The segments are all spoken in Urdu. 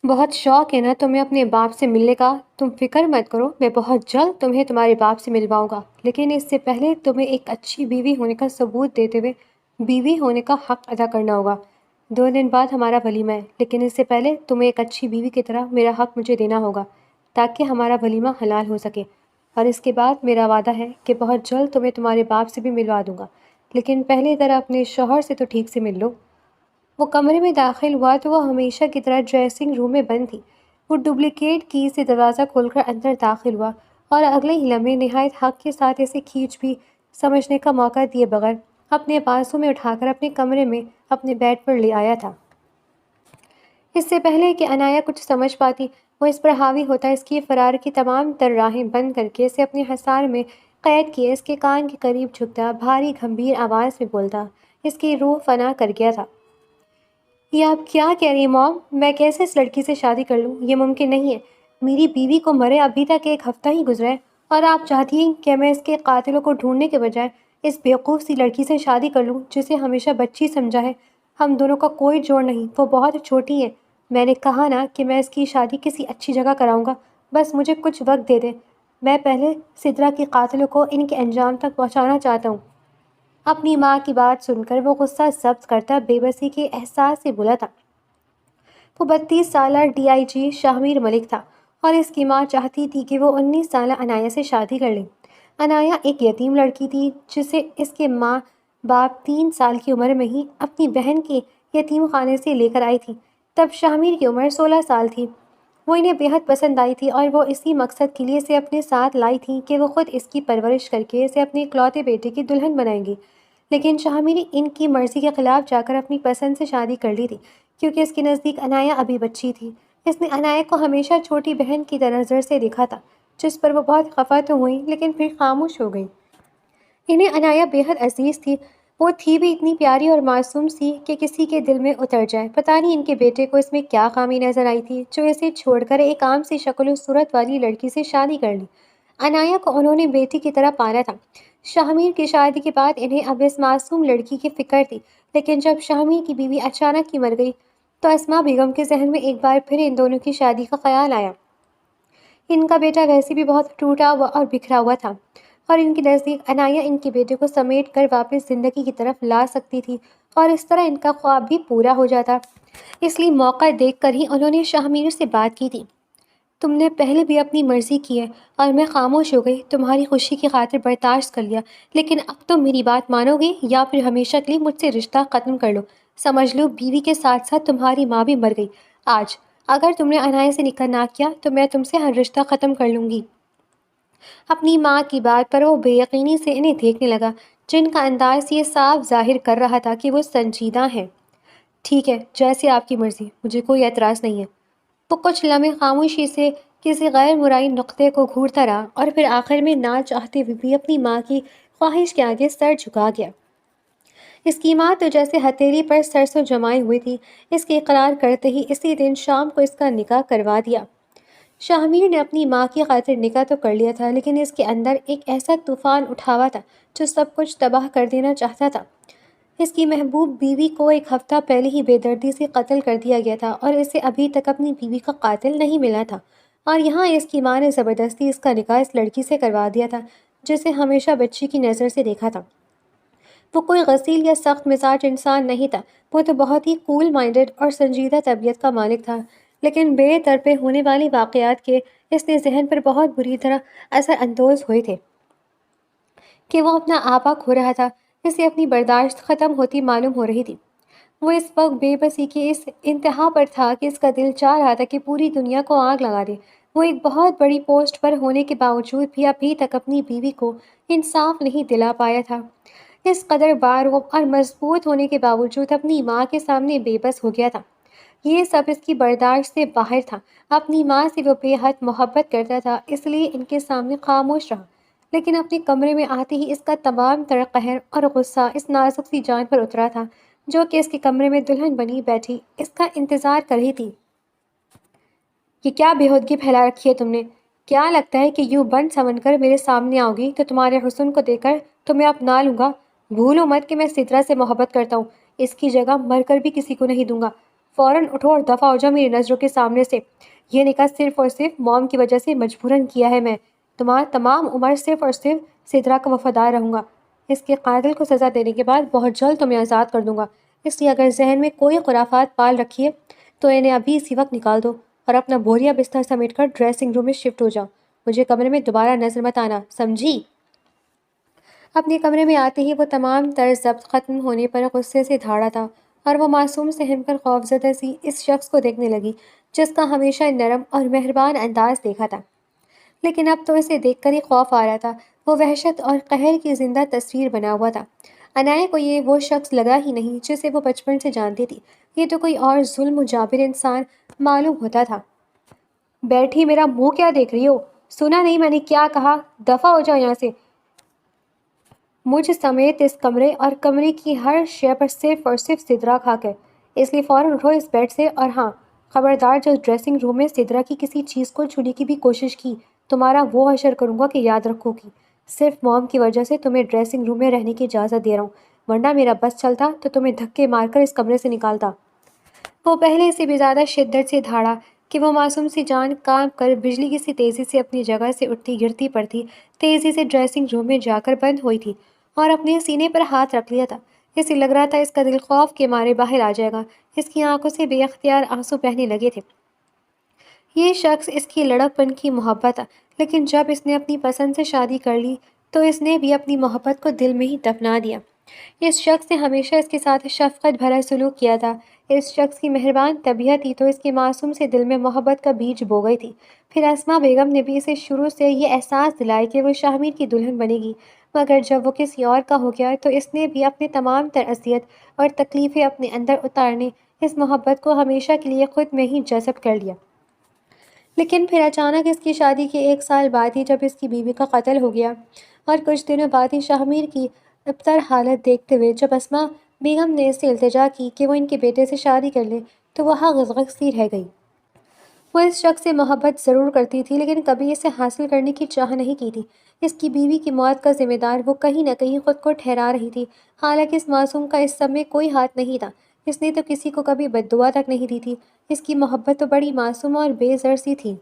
بہت شوق ہے نا تمہیں اپنے باپ سے ملنے کا؟ تم فکر مت کرو، میں بہت جلد تمہیں تمہارے باپ سے ملواؤں گا، لیکن اس سے پہلے تمہیں ایک اچھی بیوی ہونے کا ثبوت دیتے ہوئے بیوی ہونے کا حق ادا کرنا ہوگا۔ 2 دن بعد ہمارا ولیمہ ہے، لیکن اس سے پہلے تمہیں ایک اچھی بیوی کی طرح میرا حق مجھے دینا ہوگا تاکہ ہمارا ولیمہ حلال ہو سکے، اور اس کے بعد میرا وعدہ ہے کہ بہت جلد تمہیں تمہارے باپ سے بھی ملوا دوں گا، لیکن پہلے ذرا اپنے شوہر سے تو ٹھیک سے مل لو۔ وہ کمرے میں داخل ہوا تو وہ ہمیشہ کی طرح ڈریسنگ روم میں بند تھی۔ وہ ڈپلیکیٹ کی سے دروازہ کھول کر اندر داخل ہوا اور اگلے ہی لمحے نہایت حق کے ساتھ اسے کھینچ بھی سمجھنے کا موقع دیے بغیر اپنے بازو میں اٹھا کر اپنے کمرے میں اپنے بیڈ پر لے آیا تھا۔ اس سے پہلے کہ عنایا کچھ سمجھ پاتی، وہ اس پر حاوی ہوتا، اس کی فرار کی تمام تر راہیں بند کر کے اسے اپنے حصار میں قید کیے اس کے کان کے قریب جھکتا، بھاری گھمبیر آواز میں بولتا۔ اس کی روح فنا کر گیا تھا۔ یہ آپ کیا کہہ رہی ہیں موم؟ میں کیسے اس لڑکی سے شادی کر لوں؟ یہ ممکن نہیں ہے۔ میری بیوی کو مرے ابھی تک 1 ہفتہ ہی گزرا ہے، اور آپ چاہتی ہیں کہ میں اس کے قاتلوں کو ڈھونڈنے کے بجائے اس بیوقوف سی لڑکی سے شادی کر لوں جسے ہمیشہ بچی سمجھا ہے؟ ہم دونوں کا کوئی جوڑ نہیں، وہ بہت چھوٹی ہے۔ میں نے کہا نا کہ میں اس کی شادی کسی اچھی جگہ کراؤں گا، بس مجھے کچھ وقت دے دیں۔ میں پہلے سدرا کے قاتلوں کو ان کے انجام تک پہنچانا چاہتا ہوں۔ اپنی ماں کی بات سن کر وہ غصہ ضبط کرتا بے بسی کے احساس سے بولا تھا۔ وہ 32 سالہ ڈی آئی جی شاہمیر ملک تھا، اور اس کی ماں چاہتی تھی کہ وہ 19 سالہ عنایا سے شادی کر لے۔ عنایا ایک یتیم لڑکی تھی جسے اس کے ماں باپ 3 سال کی عمر میں ہی اپنی بہن کے یتیم خانے سے لے کر آئی تھی۔ تب شاہمیر کی عمر 16 سال تھی۔ وہ انہیں بےحد پسند آئی تھی اور وہ اسی مقصد کے لیے اسے اپنے ساتھ لائی تھی کہ وہ خود اس کی پرورش کر کے اسے اپنے اکلوتے بیٹے کی دلہن بنائیں گی۔ لیکن شاہمیر نے ان کی مرضی کے خلاف جا کر اپنی پسند سے شادی کر لی تھی، کیونکہ اس کے نزدیک عنایا ابھی بچی تھی۔ اس نے عنایا کو ہمیشہ چھوٹی بہن کی نظر سے دیکھا تھا، جس پر وہ بہت خفا تو ہوئی لیکن پھر خاموش ہو گئی۔ انہیں عنایا بےحد عزیز تھی۔ وہ تھی بھی اتنی پیاری اور معصوم سی کہ کسی کے دل میں اتر جائے۔ پتہ نہیں ان کے بیٹے کو اس میں کیا خامی نظر آئی تھی جو اسے چھوڑ کر ایک عام سی شکل و صورت والی لڑکی سے شادی کر لی۔ عنایا کو انہوں نے بیٹی کی طرح پالا تھا۔ شاہمیر کی شادی کے بعد انہیں اب اس معصوم لڑکی کی فکر تھی، لیکن جب شاہمیر کی بیوی اچانک ہی مر گئی تو اسماء بیگم کے ذہن میں ایک بار پھر ان دونوں کی شادی کا خیال آیا۔ ان کا بیٹا ویسے بھی بہت ٹوٹا ہوا اور بکھرا ہوا تھا، اور ان کے نزدیک عنایا ان کے بیٹے کو سمیٹ کر واپس زندگی کی طرف لا سکتی تھی، اور اس طرح ان کا خواب بھی پورا ہو جاتا۔ اس لیے موقع دیکھ کر ہی انہوں نے شاہمیر سے بات کی تھی۔ تم نے پہلے بھی اپنی مرضی کی ہے اور میں خاموش ہو گئی، تمہاری خوشی کی خاطر برداشت کر لیا، لیکن اب تم میری بات مانو گے یا پھر ہمیشہ کے لیے مجھ سے رشتہ ختم کر لو؟ سمجھ لو بیوی کے ساتھ ساتھ تمہاری ماں بھی مر گئی آج۔ اگر تم نے عنایا سے نکاح نہ کیا تو میں تم سے ہر رشتہ ختم کر لوں گی۔ اپنی ماں کی بات پر وہ بے یقینی سے انہیں دیکھنے لگا، جن کا انداز یہ صاف ظاہر کر رہا تھا کہ وہ سنجیدہ ہیں۔ ٹھیک ہے، جیسے آپ کی مرضی، مجھے کوئی اعتراض نہیں ہے۔ وہ کچھ لمحے خاموشی سے کسی غیر مرئی نقطے کو گھورتا رہا اور پھر آخر میں نہ چاہتے ہوئے بھی اپنی ماں کی خواہش کے آگے سر جھکا گیا۔ اس کی ماں تو جیسے ہتھیلی پر سرسوں جمائے ہوئی تھی، اس کے اقرار کرتے ہی اسی دن شام کو اس کا نکاح کروا دیا۔ شاہمیر نے اپنی ماں کی خاطر نکاح تو کر لیا تھا، لیکن اس کے اندر ایک ایسا طوفان اٹھا ہوا تھا جو سب کچھ تباہ کر دینا چاہتا تھا۔ اس کی محبوب بیوی کو 1 ہفتہ پہلے ہی بے دردی سے قتل کر دیا گیا تھا، اور اسے ابھی تک اپنی بیوی کا قاتل نہیں ملا تھا، اور یہاں اس کی ماں نے زبردستی اس کا نکاح اس لڑکی سے کروا دیا تھا جسے ہمیشہ بچی کی نظر سے دیکھا تھا۔ وہ کوئی غسیل یا سخت مزاج انسان نہیں تھا، وہ تو بہت ہی کول مائنڈڈ اور سنجیدہ طبیعت کا مالک تھا، لیکن بے طرفے ہونے والی واقعات کے اس نے ذہن پر بہت بری طرح اثر اندوز ہوئے تھے کہ وہ اپنا آپا کھو رہا تھا۔ اسے اپنی برداشت ختم ہوتی معلوم ہو رہی تھی۔ وہ اس وقت بے بسی کی اس انتہا پر تھا کہ اس کا دل چاہ رہا تھا کہ پوری دنیا کو آگ لگا دے۔ وہ ایک بہت بڑی پوسٹ پر ہونے کے باوجود بھی ابھی تک اپنی بیوی کو انصاف نہیں دلا پایا تھا۔ اس قدر باروب اور مضبوط ہونے کے باوجود اپنی ماں کے سامنے بے بس ہو گیا تھا۔ یہ سب اس کی برداشت سے باہر تھا۔ اپنی ماں سے وہ بے حد محبت کرتا تھا، اس لیے ان کے سامنے خاموش رہا، لیکن اپنے کمرے میں آتے ہی اس کا تمام تر قہر اور غصہ اس نازک سی جان پر اترا تھا جو کہ اس کے کمرے میں دلہن بنی بیٹھی اس کا انتظار کر رہی تھی۔ یہ کیا بےہودگی پھیلا رکھی ہے تم نے؟ کیا لگتا ہے کہ یوں بن سمن کر میرے سامنے آؤ گی تو تمہارے حسن کو دیکھ کر تمہیں اپنا لوں گا؟ بھولو مت کہ میں سدرا سے محبت کرتا ہوں، اس کی جگہ مر کر بھی کسی کو نہیں دوں گا۔ فوراً اٹھو اور دفع ہو جاؤ میری نظروں کے سامنے سے۔ یہ نکاح صرف اور صرف موم کی وجہ سے مجبوراً کیا ہے میں۔ تمہارا تمام عمر صرف اور صرف سدرا کا وفادار رہوں گا۔ اس کے قاتل کو سزا دینے کے بعد بہت جلد تمہیں آزاد کر دوں گا۔ اس لیے اگر ذہن میں کوئی خرافات پال رکھی ہے تو انہیں ابھی اسی وقت نکال دو اور اپنا بوریا بستر سمیٹ کر ڈریسنگ روم میں شفٹ ہو جاؤ۔ مجھے کمرے میں دوبارہ نظر مت آنا، سمجھی؟ اپنے کمرے میں آتے ہی وہ تمام طرز ضبط ختم ہونے پر غصے سے دھاڑا تھا اور وہ معصوم صحن پر خوفزدہ سی اس شخص کو دیکھنے لگی جس کا ہمیشہ نرم اور مہربان انداز دیکھا تھا، لیکن اب تو اسے دیکھ کر ہی خوف آ رہا تھا۔ وہ وحشت اور قہر کی زندہ تصویر بنا ہوا تھا۔ عنایہ کو یہ وہ شخص لگا ہی نہیں جسے وہ بچپن سے جانتی تھی، یہ تو کوئی اور ظلم و جابر انسان معلوم ہوتا تھا۔ بیٹھی میرا منہ کیا دیکھ رہی ہو؟ سنا نہیں میں نے کیا کہا؟ دفع ہو جاؤ یہاں سے، مجھ سمیت اس کمرے اور کمرے کی ہر شے پر صرف اور صرف سدرا کھا کر۔ اس لیے فوراً اٹھو اس بیڈ سے، اور ہاں خبردار جو ڈریسنگ روم میں سدرا کی کسی چیز کو چھونے کی بھی کوشش کی تمہارا وہ حشر کروں گا کہ یاد رکھو گی۔ صرف موم کی وجہ سے تمہیں ڈریسنگ روم میں رہنے کی اجازت دے رہا ہوں، ورنہ میرا بس چلتا تو تمہیں دھکے مار کر اس کمرے سے نکالتا۔ وہ پہلے سے بھی زیادہ شدت سے دھاڑا کہ وہ معصوم سی جان کانپ کر بجلی کی سی تیزی سے اپنی جگہ سے اٹھتی گرتی پڑتی تیزی سے ڈریسنگ روم میں جا کر بند ہوئی تھی اور اپنے سینے پر ہاتھ رکھ لیا تھا۔ اسے لگ رہا تھا اس کا دل خوف کے مارے باہر آ جائے گا۔ اس کی آنکھوں سے بے اختیار آنسو بہنے لگے تھے۔ یہ شخص اس کی لڑک پن کی محبت تھا، لیکن جب اس نے اپنی پسند سے شادی کر لی تو اس نے بھی اپنی محبت کو دل میں ہی دفنا دیا۔ اس شخص نے ہمیشہ اس کے ساتھ شفقت بھرا سلوک کیا تھا۔ اس شخص کی مہربان طبیعت ہی تو اس کے معصوم سے دل میں محبت کا بیج بو گئی تھی۔ پھر اسما بیگم نے بھی اسے شروع سے یہ احساس دلایا کہ وہ شاہمیر کی دلہن بنے گی، مگر جب وہ کسی اور کا ہو گیا تو اس نے بھی اپنے تمام تر اذیت اور تکلیفیں اپنے اندر اتارنے اس محبت کو ہمیشہ کے لیے خود میں ہی جذب کر لیا۔ لیکن پھر اچانک اس کی شادی کے 1 سال بعد ہی جب اس کی بیوی کا قتل ہو گیا اور کچھ دنوں بعد ہی شاہمیر کی ابتر حالت دیکھتے ہوئے جب اسما بیگم نے اس سے التجا کی کہ وہ ان کے بیٹے سے شادی کر لے تو وہ غزغز سی رہ گئی۔ وہ اس شخص سے محبت ضرور کرتی تھی لیکن کبھی اسے حاصل کرنے کی چاہ نہیں کی تھی۔ اس کی بیوی کی موت کا ذمہ دار وہ کہیں نہ کہیں خود کو ٹھہرا رہی تھی، حالانکہ اس معصوم کا اس سب میں کوئی ہاتھ نہیں تھا۔ اس نے تو کسی کو کبھی بد دعا تک نہیں دی تھی۔ اس کی محبت تو بڑی معصوم اور بے زر سی تھی۔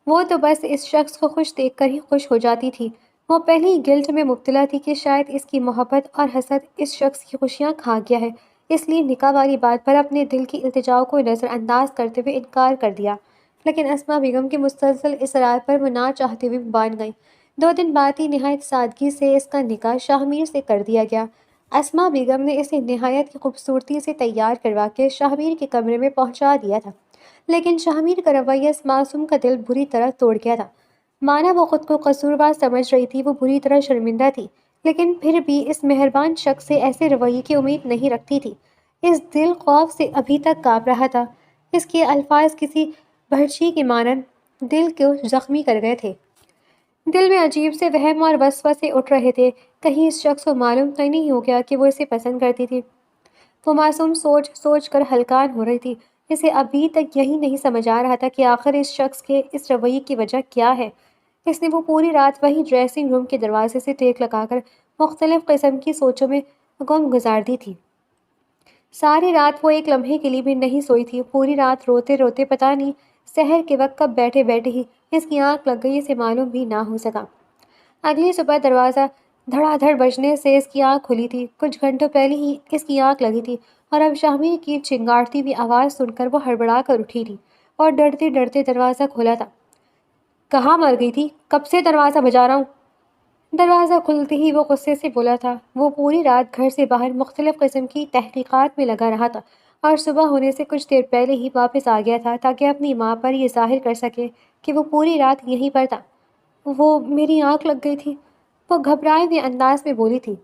وہ تو بس اس شخص کو خوش دیکھ کر ہی خوش ہو جاتی تھی۔ وہ پہلے ہی گلٹ میں مبتلا تھی کہ شاید اس کی محبت اور حسد اس شخص کی خوشیاں کھا گیا ہے، اس لیے نکاح والی بات پر اپنے دل کی التجاؤ کو نظر انداز کرتے ہوئے انکار کر دیا۔ لیکن اسما بیگم کے مستلزل اصرار پر وہ نہ چاہتے ہوئے مان گئی۔ 2 دن بعد ہی نہایت سادگی سے اس کا نکاح شاہمیر سے کر دیا گیا۔ اسما بیگم نے اسے نہایت کی خوبصورتی سے تیار کروا کے شاہمیر کے کمرے میں پہنچا دیا تھا، لیکن شاہمیر کا رویہ اس معصوم کا دل بری طرح توڑ گیا تھا۔ مانا وہ خود کو قصوروار سمجھ رہی تھی، وہ بری طرح شرمندہ تھی، لیکن پھر بھی اس مہربان شخص سے ایسے رویے کی امید نہیں رکھتی تھی۔ اس دل خوف سے ابھی تک کانپ رہا تھا۔ اس کے الفاظ کسی بھرچی کے مانند دل کو زخمی کر گئے تھے۔ دل میں عجیب سے وہم اور وسوسے اٹھ رہے تھے، کہیں اس شخص کو معلوم تو نہیں ہو گیا کہ وہ اسے پسند کرتی تھی۔ وہ معصوم سوچ سوچ کر ہلکان ہو رہی تھی۔ اسے ابھی تک یہی نہیں سمجھ آ رہا تھا کہ آخر اس شخص کے اس رویے کی وجہ کیا ہے۔ اس نے وہ پوری رات وہی ڈریسنگ روم کے دروازے سے ٹیک لگا کر مختلف قسم کی سوچوں میں گم گزار دی تھی۔ ساری رات وہ ایک لمحے کے لیے بھی نہیں سوئی تھی۔ پوری رات روتے روتے پتہ نہیں سحر کے وقت کب بیٹھے بیٹھے ہی اس کی آنکھ لگ گئی، اسے معلوم بھی نہ ہو سکا۔ اگلی صبح دروازہ دھڑا دھڑ بجنے سے اس کی آنکھ کھلی تھی۔ کچھ گھنٹوں پہلے ہی اس کی آنکھ لگی تھی اور اب شاہمیر کی چنگاڑتی ہوئی آواز سن کر وہ ہڑبڑا کر اٹھی تھی اور ڈرتے ڈرتے دروازہ کھولا تھا۔ کہاں مر گئی تھی؟ کب سے دروازہ بجا رہا ہوں؟ دروازہ کھلتے ہی وہ غصے سے بولا تھا۔ وہ پوری رات گھر سے باہر مختلف قسم کی تحقیقات میں لگا رہا تھا اور صبح ہونے سے کچھ دیر پہلے ہی واپس آ گیا تھا تاکہ اپنی ماں پر یہ ظاہر کر سکے کہ وہ پوری رات یہیں پر تھا۔ وہ میری آنکھ لگ گئی تھی، وہ گھبرائے ہوئے انداز میں بولی تھی۔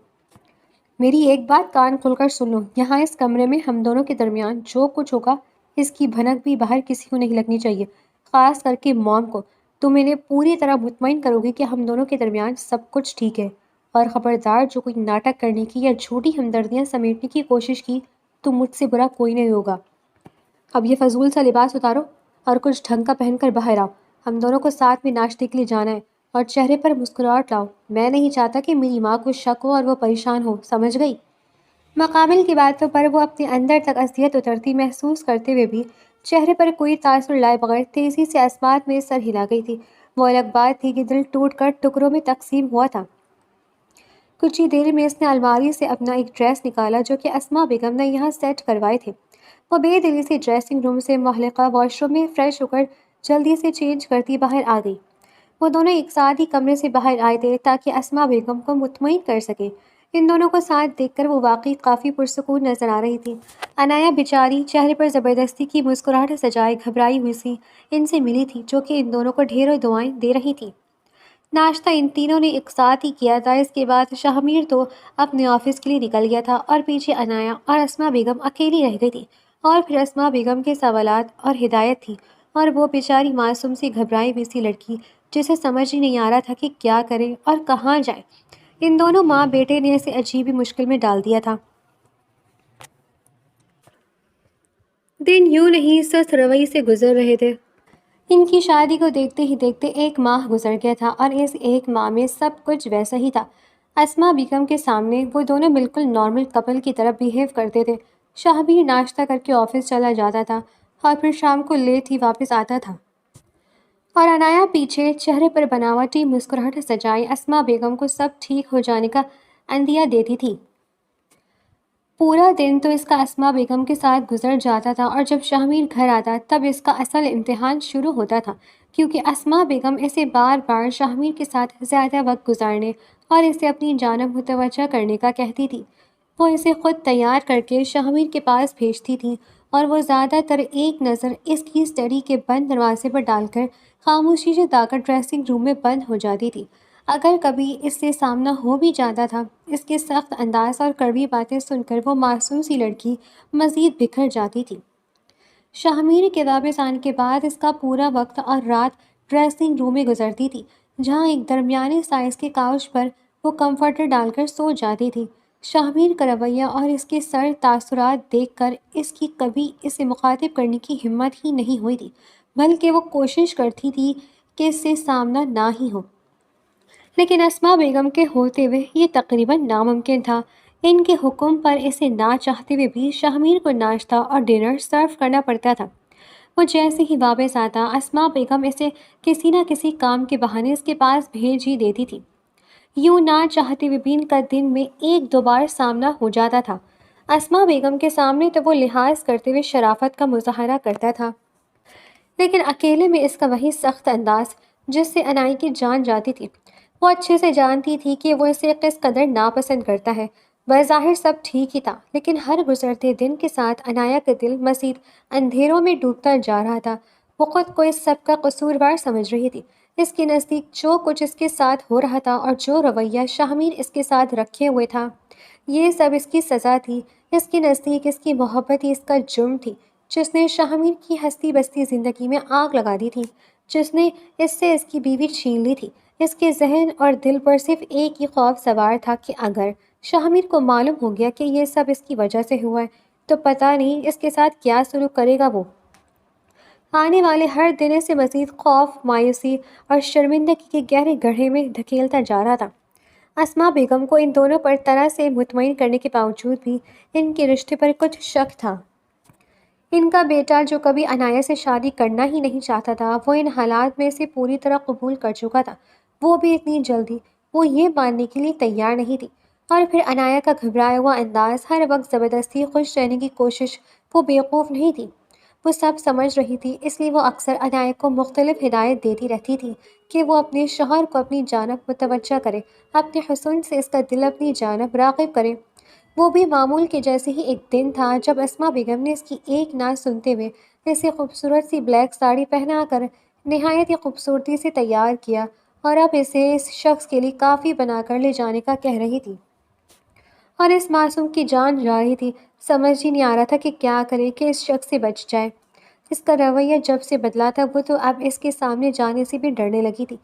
میری ایک بات کان کھول کر سن لو، یہاں اس کمرے میں ہم دونوں کے درمیان جو کچھ ہوگا اس کی بھنک بھی باہر کسی کو نہیں لگنی چاہیے، خاص کر کے موم کو۔ تم انہیں پوری طرح مطمئن کرو گی کہ ہم دونوں کے درمیان سب کچھ ٹھیک ہے، اور خبردار جو کوئی ناٹک کرنے کی یا جھوٹی ہمدردیاں سمیٹنے کی کوشش کی تو مجھ سے برا کوئی نہیں ہوگا۔ اب یہ فضول سا لباس اتارو اور کچھ ڈھنگ کا پہن کر باہر آؤ، ہم دونوں کو ساتھ میں ناشتے کے لیے جانا ہے، اور چہرے پر مسکراہٹ لاؤ۔ میں نہیں چاہتا کہ میری ماں کو شک ہو اور وہ پریشان ہو، سمجھ گئی؟ مقابل کی باتوں پر وہ اپنے اندر تک اذیت اترتی محسوس کرتے ہوئے بھی چہرے پر کوئی تاثر لائے بغیر تیزی سے اسماعت میں سر ہلا گئی تھی۔ وہ الگ بات تھی کہ دل ٹوٹ کر ٹکڑوں میں تقسیم ہوا تھا۔ کچھ ہی دیر میں اس نے الماری سے اپنا ایک ڈریس نکالا جو کہ اسما بیگم نے یہاں سیٹ کروائے تھے۔ وہ بے دلی سے ڈریسنگ روم سے مغلقہ واش روم میں فریش ہو کر جلدی سے چینج کرتی باہر آ گئی۔ وہ دونوں ایک ساتھ ہی کمرے سے باہر آئے تھے تاکہ اسما بیگم کو مطمئن کر سکے۔ ان دونوں کو ساتھ دیکھ کر وہ واقعی کافی پرسکون نظر آ رہی تھی۔ عنایہ بیچاری چہرے پر زبردستی کی مسکراہٹ سجائے گھبرائی ہوئی سی ان سے ملی تھی جو کہ ان دونوں کو ڈھیروں دعائیں دے رہی تھی۔ ناشتہ ان تینوں نے ایک ساتھ ہی کیا تھا۔ اس کے بعد شاہمیر تو اپنے آفس کے لیے نکل گیا تھا اور پیچھے عنایہ اور اسما بیگم اکیلی رہ گئی تھی۔ اور پھر اسما بیگم کے سوالات اور ہدایت تھی اور وہ بیچاری معصوم سی گھبرائی ہوئی سی لڑکی جسے سمجھ ہی نہیں آ رہا تھا کہ کیا کرے اور کہاں جائے۔ ان دونوں ماں بیٹے نے اسے عجیب ہی مشکل میں ڈال دیا تھا۔ دن یوں نہیں سست روی سے گزر رہے تھے۔ ان کی شادی کو دیکھتے ہی دیکھتے ایک ماہ گزر گیا تھا اور اس ایک ماہ میں سب کچھ ویسا ہی تھا۔ اسما بیگم کے سامنے وہ دونوں بالکل نارمل کپل کی طرح بیہیو کرتے تھے۔ شاہبیر ناشتہ کر کے آفس چلا جاتا تھا اور پھر شام کو لیٹ ہی واپس آتا تھا، اور عنایہ پیچھے چہرے پر بناوٹی مسکراہٹ سجائے اسما بیگم کو سب ٹھیک ہو جانے کا عندیہ دیتی تھی۔ پورا دن تو اس کا اسما بیگم کے ساتھ گزر جاتا تھا اور جب شاہمیر گھر آتا تب اس کا اصل امتحان شروع ہوتا تھا، کیونکہ اسما بیگم اسے بار بار شاہمیر کے ساتھ زیادہ وقت گزارنے اور اسے اپنی جانب متوجہ کرنے کا کہتی تھی۔ وہ اسے خود تیار کر کے شاہمیر کے پاس بھیجتی تھی اور وہ زیادہ تر ایک نظر اس کی اسٹڈی کے بند دروازے پر ڈال کر خاموشی سے جا کر ڈریسنگ روم میں بند ہو جاتی تھی۔ اگر کبھی اس سے سامنا ہو بھی جاتا تھا، اس کے سخت انداز اور کڑوی باتیں سن کر وہ معصوم سی لڑکی مزید بکھر جاتی تھی۔ شاہمیر کے واپس آنے کے بعد اس کا پورا وقت اور رات ڈریسنگ روم میں گزرتی تھی، جہاں ایک درمیانی سائز کے کاؤچ پر وہ کمفرٹر ڈال کر سو جاتی تھی۔ شاہمیر کا رویہ اور اس کے سر تاثرات دیکھ کر اس کی کبھی اسے مخاطب کرنے کی ہمت ہی نہیں ہوئی تھی، بلکہ وہ کوشش کرتی تھی کہ اس سے سامنا نہ ہی ہو۔ لیکن اسما بیگم کے ہوتے ہوئے یہ تقریباً ناممکن تھا۔ ان کے حکم پر اسے نہ چاہتے ہوئے بھی شاہمیر کو ناشتہ اور ڈنر سرو کرنا پڑتا تھا۔ وہ جیسے ہی واپس آتا، اسما بیگم اسے کسی نہ کسی کام کے بہانے اس کے پاس بھیج ہی دیتی تھی۔ یوں نہ چاہتے ہوئے بھی ان کا دن میں ایک دو بار سامنا ہو جاتا تھا۔ اسما بیگم کے سامنے تو وہ لحاظ کرتے ہوئے شرافت کا مظاہرہ کرتا تھا، لیکن اکیلے میں اس کا وہی سخت انداز جس سے عنایہ کی جان جاتی تھی۔ وہ اچھے سے جانتی تھی کہ وہ اسے کس قدر ناپسند کرتا ہے۔ بظاہر سب ٹھیک ہی تھا، لیکن ہر گزرتے دن کے ساتھ عنایہ کا دل مزید اندھیروں میں ڈوبتا جا رہا تھا۔ وہ خود کو اس سب کا قصوروار سمجھ رہی تھی۔ اس کے نزدیک جو کچھ اس کے ساتھ ہو رہا تھا اور جو رویہ شاہمیر اس کے ساتھ رکھے ہوئے تھا، یہ سب اس کی سزا تھی۔ اس کے نزدیک اس کی محبت ہی اس کا جرم تھی، جس نے شاہمیر کی ہستی بستی زندگی میں آگ لگا دی تھی، جس نے اس سے اس کی بیوی چھین لی تھی۔ اس کے ذہن اور دل پر صرف ایک ہی خوف سوار تھا کہ اگر شاہمیر کو معلوم ہو گیا کہ یہ سب اس کی وجہ سے ہوا ہے تو پتہ نہیں اس کے ساتھ کیا سلوک کرے گا۔ وہ آنے والے ہر دن اسے مزید خوف، مایوسی اور شرمندگی کے گہرے گڑھے میں دھکیلتا جا رہا تھا۔ اسما بیگم کو ان دونوں پر طرح سے مطمئن کرنے کے باوجود بھی ان کے رشتے پر کچھ شک تھا۔ ان کا بیٹا جو کبھی عنایہ سے شادی کرنا ہی نہیں چاہتا تھا، وہ ان حالات میں اسے پوری طرح قبول کر چکا تھا۔ وہ بھی اتنی جلدی وہ یہ ماننے کے لیے تیار نہیں تھی۔ اور پھر عنایہ کا گھبرایا ہوا انداز، ہر وقت زبردستی خوش رہنے کی کوشش، وہ بیوقوف نہیں تھی، وہ سب سمجھ رہی تھی۔ اس لیے وہ اکثر عنایہ کو مختلف ہدایت دیتی رہتی تھی کہ وہ اپنے شوہر کو اپنی جانب متوجہ کرے، اپنے حسن سے اس کا دل اپنی جانب راغب کرے۔ وہ بھی معمول کے جیسے ہی ایک دن تھا جب اسما بیگم نے اس کی ایک نہ سنتے ہوئے اسے خوبصورت سی بلیک ساڑی پہنا کر نہایت ہی خوبصورتی سے تیار کیا اور اب اسے اس شخص کے لیے کافی بنا کر لے جانے کا کہہ رہی تھی۔ اور اس معصوم کی جان جا رہی تھی، سمجھ ہی نہیں آ رہا تھا کہ کیا کرے کہ اس شخص سے بچ جائے۔ اس کا رویہ جب سے بدلا تھا، وہ تو اب اس کے سامنے جانے سے بھی ڈرنے لگی تھی۔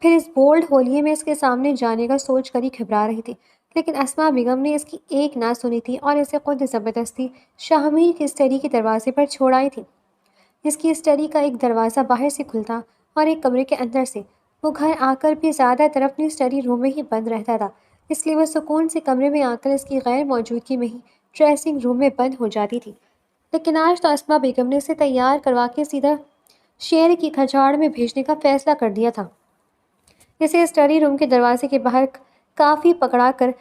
پھر اس بولڈ ہولیے میں اس کے سامنے جانے کا سوچ کر ہی گھبرا رہی تھی، لیکن اسما بیگم نے اس کی ایک نہ سنی تھی اور اسے خود زبردستی شاہمیر کی اسٹڈی کے دروازے پر چھوڑ آئی تھی۔ اس کی اسٹڈی کا ایک دروازہ باہر سے کھلتا اور ایک کمرے کے اندر سے۔ وہ گھر آ کر بھی زیادہ تر اپنی اسٹڈی روم میں ہی بند رہتا تھا، اس لیے وہ سکون سے کمرے میں آ کر اس کی غیر موجودگی میں ہی ڈریسنگ روم میں بند ہو جاتی تھی، لیکن آج تو اسما بیگم نے اسے تیار کروا کے سیدھا شیر کی کھچاڑ میں بھیجنے کا فیصلہ کر دیا تھا۔ اسے اسٹڈی روم کے دروازے کے باہر کافی پکڑا کر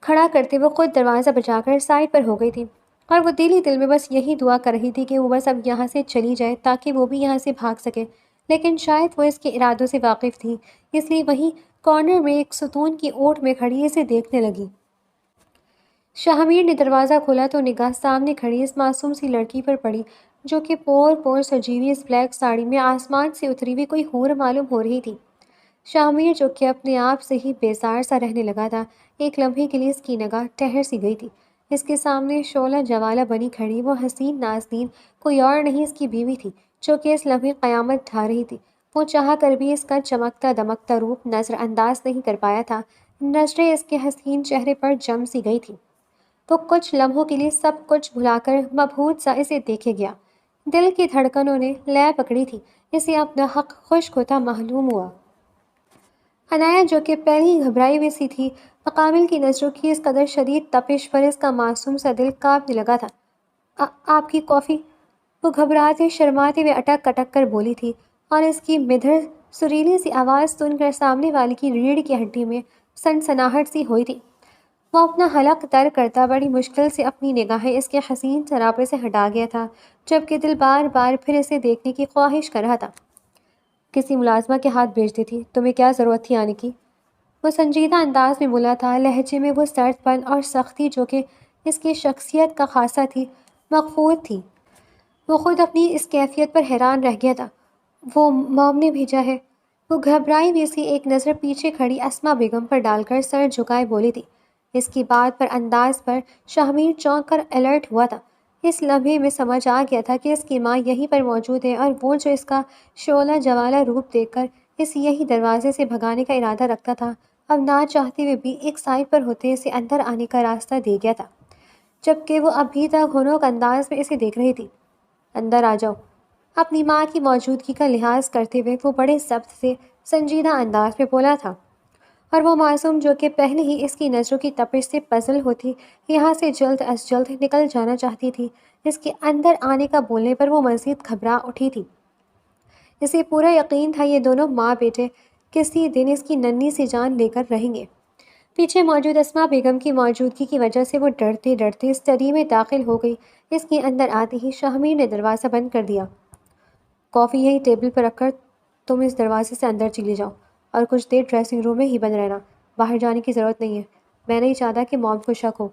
کھڑا کرتے وہ خود دروازہ بجا کر سائڈ پر ہو گئی تھی، اور وہ دل ہی دل میں بس یہی دعا کر رہی تھی کہ وہ بس اب یہاں سے چلی جائے تاکہ وہ بھی یہاں سے بھاگ سکے۔ لیکن شاید وہ اس کے ارادوں سے واقف تھی، اس لیے وہیں کارنر میں ایک ستون کی اوٹ میں کھڑی اسے دیکھنے لگی۔ شاہمیر نے دروازہ کھولا تو نگاہ سامنے کھڑی اس معصوم سی لڑکی پر پڑی، جو کہ پور پور سجی ہوئی اس بلیک ساڑی میں آسمان سے اتری ہوئی کوئی حور معلوم ہو رہی تھی۔ شاہمیر، جو کہ اپنے آپ سے ہی بیزار سا رہنے لگا تھا، ایک لمحے کے لیے اس کی نگاہ ٹھہر سی گئی تھی۔ اس کے سامنے شعلہ جوالہ بنی کھڑی وہ حسین نازنین کوئی اور نہیں، اس کی بیوی تھی، جو کہ اس لمحے قیامت ڈھا رہی تھی۔ وہ چاہ کر بھی اس کا چمکتا دمکتا روپ نظر انداز نہیں کر پایا تھا، نظریں اس کے حسین چہرے پر جم سی گئی تھی۔ وہ کچھ لمحوں کے لیے سب کچھ بھلا کر مبہوت سا اسے دیکھے گیا۔ دل کی دھڑکنوں نے لے پکڑی تھی، اسے اپنا حق خشک ہوتا معلوم ہوا۔ عنایت، جو کہ پہلے ہی گھبرائی ہوئی سی تھی، مقابل کی نظروں کی اس قدر شدید تپش پر اس کا معصوم سا دل کانپنے لگا تھا۔ آپ کی کافی، وہ گھبراتے شرماتے ہوئے اٹک اٹک کر بولی تھی، اور اس کی مدھر سریلی سی آواز سن کر سامنے والی کی ریڑھ کی ہڈی میں سنسناہٹ سی ہوئی تھی۔ وہ اپنا حلق تر کرتا بڑی مشکل سے اپنی نگاہیں اس کے حسین سراپے سے ہٹا گیا تھا، جبکہ دل بار بار پھر اسے دیکھنے کی خواہش کر رہا تھا۔ کسی ملازمہ کے ہاتھ بھیج دیتی، تمہیں کیا ضرورت تھی آنے کی؟ وہ سنجیدہ انداز میں بولا تھا، لہجے میں وہ سرد پن اور سختی جو کہ اس کی شخصیت کا خاصہ تھی، مخفوت تھی۔ وہ خود اپنی اس کیفیت پر حیران رہ گیا تھا۔ وہ موم نے بھیجا ہے؟ وہ گھبرائی ہوئی سی ایک نظر پیچھے کھڑی اسما بیگم پر ڈال کر سر جھکائے بولی تھی۔ اس کی بات پر انداز پر شاہمیر چونک کر الرٹ ہوا تھا۔ اس لمحے میں سمجھ آ گیا تھا کہ اس کی ماں یہیں پر موجود ہے، اور وہ جو اس کا شعلہ جوالہ روپ دیکھ کر اس یہی دروازے سے بھگانے کا ارادہ رکھتا تھا، اب نہ چاہتے ہوئے بھی ایک سائڈ پر ہوتے اسے اندر آنے کا راستہ دے گیا تھا، جبکہ وہ ابھی تک ہنوک انداز میں اسے دیکھ رہی تھی۔ اندر آ جاؤ، اپنی ماں کی موجودگی کا لحاظ کرتے ہوئے وہ بڑے ضبط سے سنجیدہ انداز میں بولا تھا، اور وہ معصوم جو کہ پہلے ہی اس کی نظروں کی تپش سے پزل ہوتی یہاں سے جلد از جلد نکل جانا چاہتی تھی، اس کے اندر آنے کا بولنے پر وہ مزید گھبرا اٹھی تھی۔ اسے پورا یقین تھا یہ دونوں ماں بیٹے کسی دن اس کی ننھی سی جان لے کر رہیں گے۔ پیچھے موجود اسما بیگم کی موجودگی کی وجہ سے وہ ڈرتے ڈرتے اسٹڈی میں داخل ہو گئی۔ اس کے اندر آتے ہی شاہمیر نے دروازہ بند کر دیا۔ کافی یہی ٹیبل پر رکھ کر تم اس دروازے سے اندر چلی جاؤ، اور کچھ دیر ڈریسنگ روم میں ہی بند رہنا، باہر جانے کی ضرورت نہیں ہے، میں نہیں چاہتا کہ موم کو شک ہو۔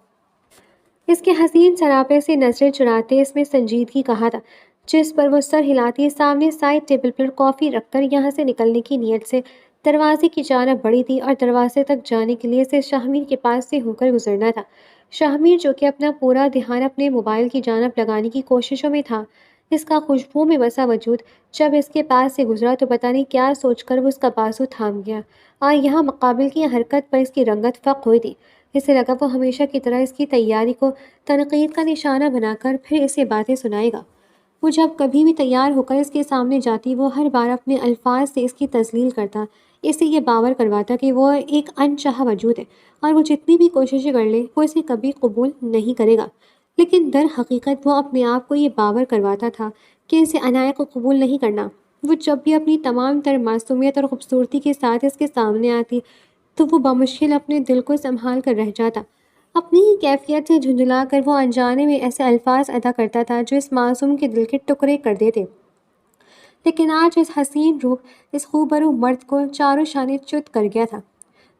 اس کے حسین سراپے سے نظریں چراتے اس میں سنجیدگی کہا تھا، جس پر وہ سر ہلاتی سامنے سائڈ ٹیبل پر کافی رکھ کر یہاں سے نکلنے کی نیت سے دروازے کی جانب بڑھی تھی، اور دروازے تک جانے کے لیے اسے شاہمیر کے پاس سے ہو کر گزرنا تھا۔ شاہمیر، جو کہ اپنا پورا دھیان اپنے موبائل کی جانب لگانے کی کوششوں میں تھا، اس کا خوشبو میں بسا وجود جب اس کے پاس سے گزرا تو پتہ نہیں کیا سوچ کر وہ اس کا بازو تھام گیا، اور یہاں مقابل کی حرکت پر اس کی رنگت فق ہوئی تھی۔ اسے لگا وہ ہمیشہ کی طرح اس کی تیاری کو تنقید کا نشانہ بنا کر پھر اسے باتیں سنائے گا۔ وہ جب کبھی بھی تیار ہو کر اس کے سامنے جاتی، وہ ہر بار اپنے الفاظ سے اس کی تذلیل کرتا، اسے یہ باور کرواتا کہ وہ ایک انچاہا وجود ہے، اور وہ جتنی بھی کوششیں کر لے وہ اسے کبھی قبول نہیں کرے گا۔ لیکن در حقیقت وہ اپنے آپ کو یہ باور کرواتا تھا کہ اسے عنایت کو قبول نہیں کرنا۔ وہ جب بھی اپنی تمام تر معصومیت اور خوبصورتی کے ساتھ اس کے سامنے آتی تو وہ بمشکل اپنے دل کو سنبھال کر رہ جاتا۔ اپنی ہی کیفیت سے جھنجھلا کر وہ انجانے میں ایسے الفاظ ادا کرتا تھا جو اس معصوم کے دل کے ٹکڑے کر دیتے۔ لیکن آج اس حسین روپ، اس خوبرو مرد کو چاروں شانے چت کر گیا تھا۔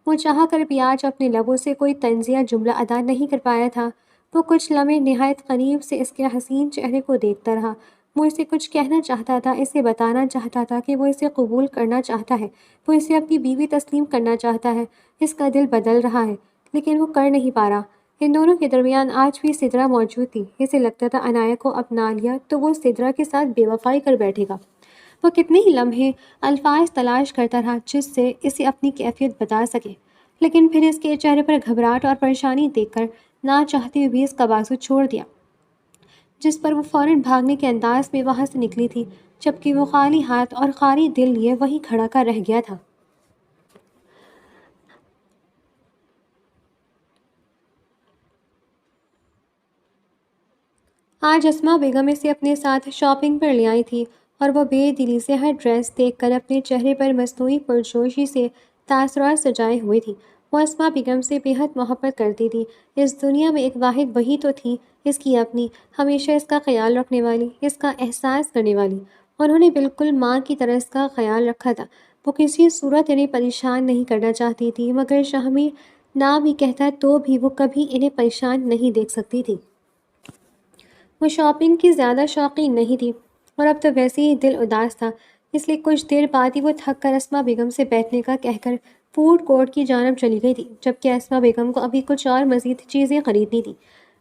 وہ چاہ کر بھی آج اپنے لبوں سے کوئی طنزیہ جملہ ادا نہیں کر پایا تھا۔ وہ کچھ لمحے نہایت قریب سے اس کے حسین چہرے کو دیکھتا رہا۔ وہ اسے کچھ کہنا چاہتا تھا، اسے بتانا چاہتا تھا کہ وہ اسے قبول کرنا چاہتا ہے، وہ اسے اپنی بیوی تسلیم کرنا چاہتا ہے، اس کا دل بدل رہا ہے، لیکن وہ کر نہیں پا رہا۔ ان دونوں کے درمیان آج بھی سدرا موجود تھی۔ اسے لگتا تھا عنایت کو اپنا لیا تو وہ سدرا کے ساتھ بے وفائی کر بیٹھے گا۔ وہ کتنے ہی لمحے الفاظ تلاش کرتا رہا جس سے اسے اپنی کیفیت بتا سکے، لیکن پھر اس کے چہرے پر گھبراہٹ اور پریشانی دیکھ کر نہ چاہتے ہوئے بھی اس کا بازو چھوڑ دیا، جس پر وہ فوراً بھاگنے کے انداز میں وہاں سے نکلی تھی، جبکہ وہ خالی ہاتھ اور خالی دل لیے وہیں کھڑا کا رہ گیا تھا۔ آج اسما بیگم اسے اپنے ساتھ شاپنگ پر لے آئی تھی اور وہ بے دلی سے ہر ڈریس دیکھ کر اپنے چہرے پر مصنوعی پرجوشی سے تاثرات سجائے ہوئے تھی۔ وہ اسما بیگم سے بے حد محبت کرتی تھی۔ اس دنیا میں ایک واحد وہی تو تھی، اس کی اپنی، ہمیشہ اس کا خیال رکھنے والی، اس کا احساس کرنے والی۔ انہوں نے بالکل ماں کی طرح اس کا خیال رکھا تھا۔ وہ کسی صورت انہیں پریشان نہیں کرنا چاہتی تھی، مگر شاہمی نہ بھی کہتا تو بھی وہ کبھی انہیں پریشان نہیں دیکھ سکتی تھی۔ وہ شاپنگ کی زیادہ شوقین نہیں تھی اور اب تو ویسے ہی دل اداس تھا، اس لیے کچھ دیر بعد ہی وہ تھک کر اسما بیگم سے بیٹھنے کا کہہ کر فوڈ کورٹ کی جانب چلی گئی تھی، جبکہ اسما بیگم کو ابھی کچھ اور مزید چیزیں خریدنی تھیں۔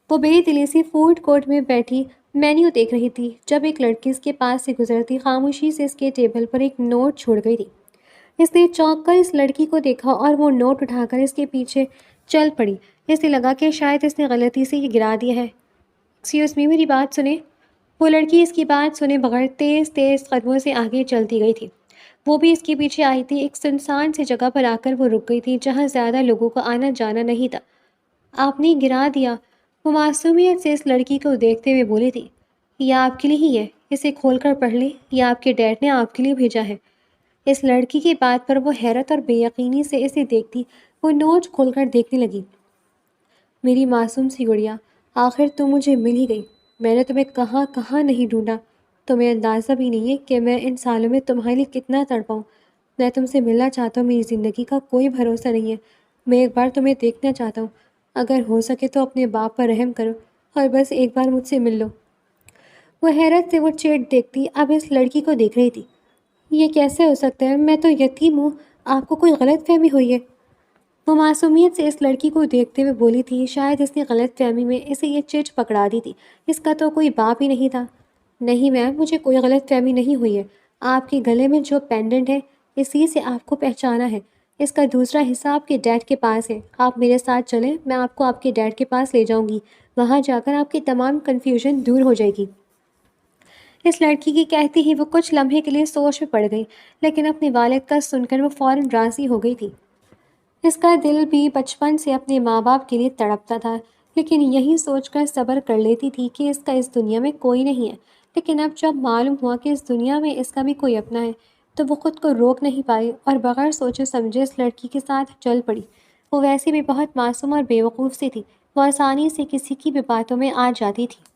وہ بے دلی سے فوڈ کورٹ میں بیٹھی مینیو دیکھ رہی تھی جب ایک لڑکی اس کے پاس سے گزرتی خاموشی سے اس کے ٹیبل پر ایک نوٹ چھوڑ گئی تھی۔ اس نے چونک کر اس لڑکی کو دیکھا اور وہ نوٹ اٹھا کر اس کے پیچھے چل پڑی۔ اسے لگا کہ شاید اس نے غلطی سے یہ گرا دیا ہے۔ ایکسکیوز می، میری بات سنیں۔ وہ لڑکی اس کی بات سنے بغیر تیز تیز قدموں سے آگے چلتی گئی تھی۔ وہ بھی اس کے پیچھے آئی تھی۔ ایک سنسان سی جگہ پر آ کر وہ رک گئی تھی جہاں زیادہ لوگوں کا آنا جانا نہیں تھا۔ آپ نے گرا دیا، وہ معصومیت سے اس لڑکی کو دیکھتے ہوئے بولی تھی۔ یہ آپ کے لیے ہی ہے، اسے کھول کر پڑھ لیں، یہ آپ کے ڈیڈ نے آپ کے لیے بھیجا ہے۔ اس لڑکی کی بات پر وہ حیرت اور بے یقینی سے اسے دیکھتی وہ نوٹ کھول کر دیکھنے لگی۔ میری معصوم سی گڑیا، آخر تم مجھے مل ہی گئی۔ میں نے تمہیں کہاں کہاں نہیں ڈھونڈا، تمہیں اندازہ بھی نہیں ہے کہ میں ان سالوں میں تمہارے لیے کتنا تڑپا ہوں۔ میں تم سے ملنا چاہتا ہوں، میری زندگی کا کوئی بھروسہ نہیں ہے۔ میں ایک بار تمہیں دیکھنا چاہتا ہوں، اگر ہو سکے تو اپنے باپ پر رحم کرو اور بس ایک بار مجھ سے مل لو۔ وہ حیرت سے وہ چیٹ دیکھتی اب اس لڑکی کو دیکھ رہی تھی۔ یہ کیسے ہو سکتا ہے؟ میں تو یتیم ہوں، آپ کو کوئی غلط فہمی ہوئی ہے؟ وہ معصومیت سے اس لڑکی کو دیکھتے ہوئے بولی تھی۔ شاید اس نے غلط فہمی میں اسے یہ چٹ پکڑا دی تھی، اس کا تو کوئی باپ ہی نہیں تھا۔ نہیں میم، مجھے کوئی غلط فہمی نہیں ہوئی ہے۔ آپ کے گلے میں جو پینڈنٹ ہے اسی سے آپ کو پہچانا ہے، اس کا دوسرا حصہ آپ کے ڈیڈ کے پاس ہے۔ آپ میرے ساتھ چلیں، میں آپ کو آپ کے ڈیڈ کے پاس لے جاؤں گی، وہاں جا کر آپ کی تمام کنفیوژن دور ہو جائے گی۔ اس لڑکی کی کہتی ہی وہ کچھ لمحے کے لیے سوچ میں پڑ گئی، لیکن اپنے والد کا سن کر وہ فوراً راضی ہو گئی تھی۔ اس کا دل بھی بچپن سے اپنے ماں باپ کے لیے تڑپتا تھا، لیکن یہی سوچ کر صبر کر لیتی تھی کہ اس کا اس دنیا میں کوئی نہیں ہے۔ لیکن اب جب معلوم ہوا کہ اس دنیا میں اس کا بھی کوئی اپنا ہے تو وہ خود کو روک نہیں پائی اور بغیر سوچے سمجھے اس لڑکی کے ساتھ چل پڑی۔ وہ ویسے بھی بہت معصوم اور بیوقوف سی تھی، وہ آسانی سے کسی کی بھی باتوں میں آ جاتی تھی۔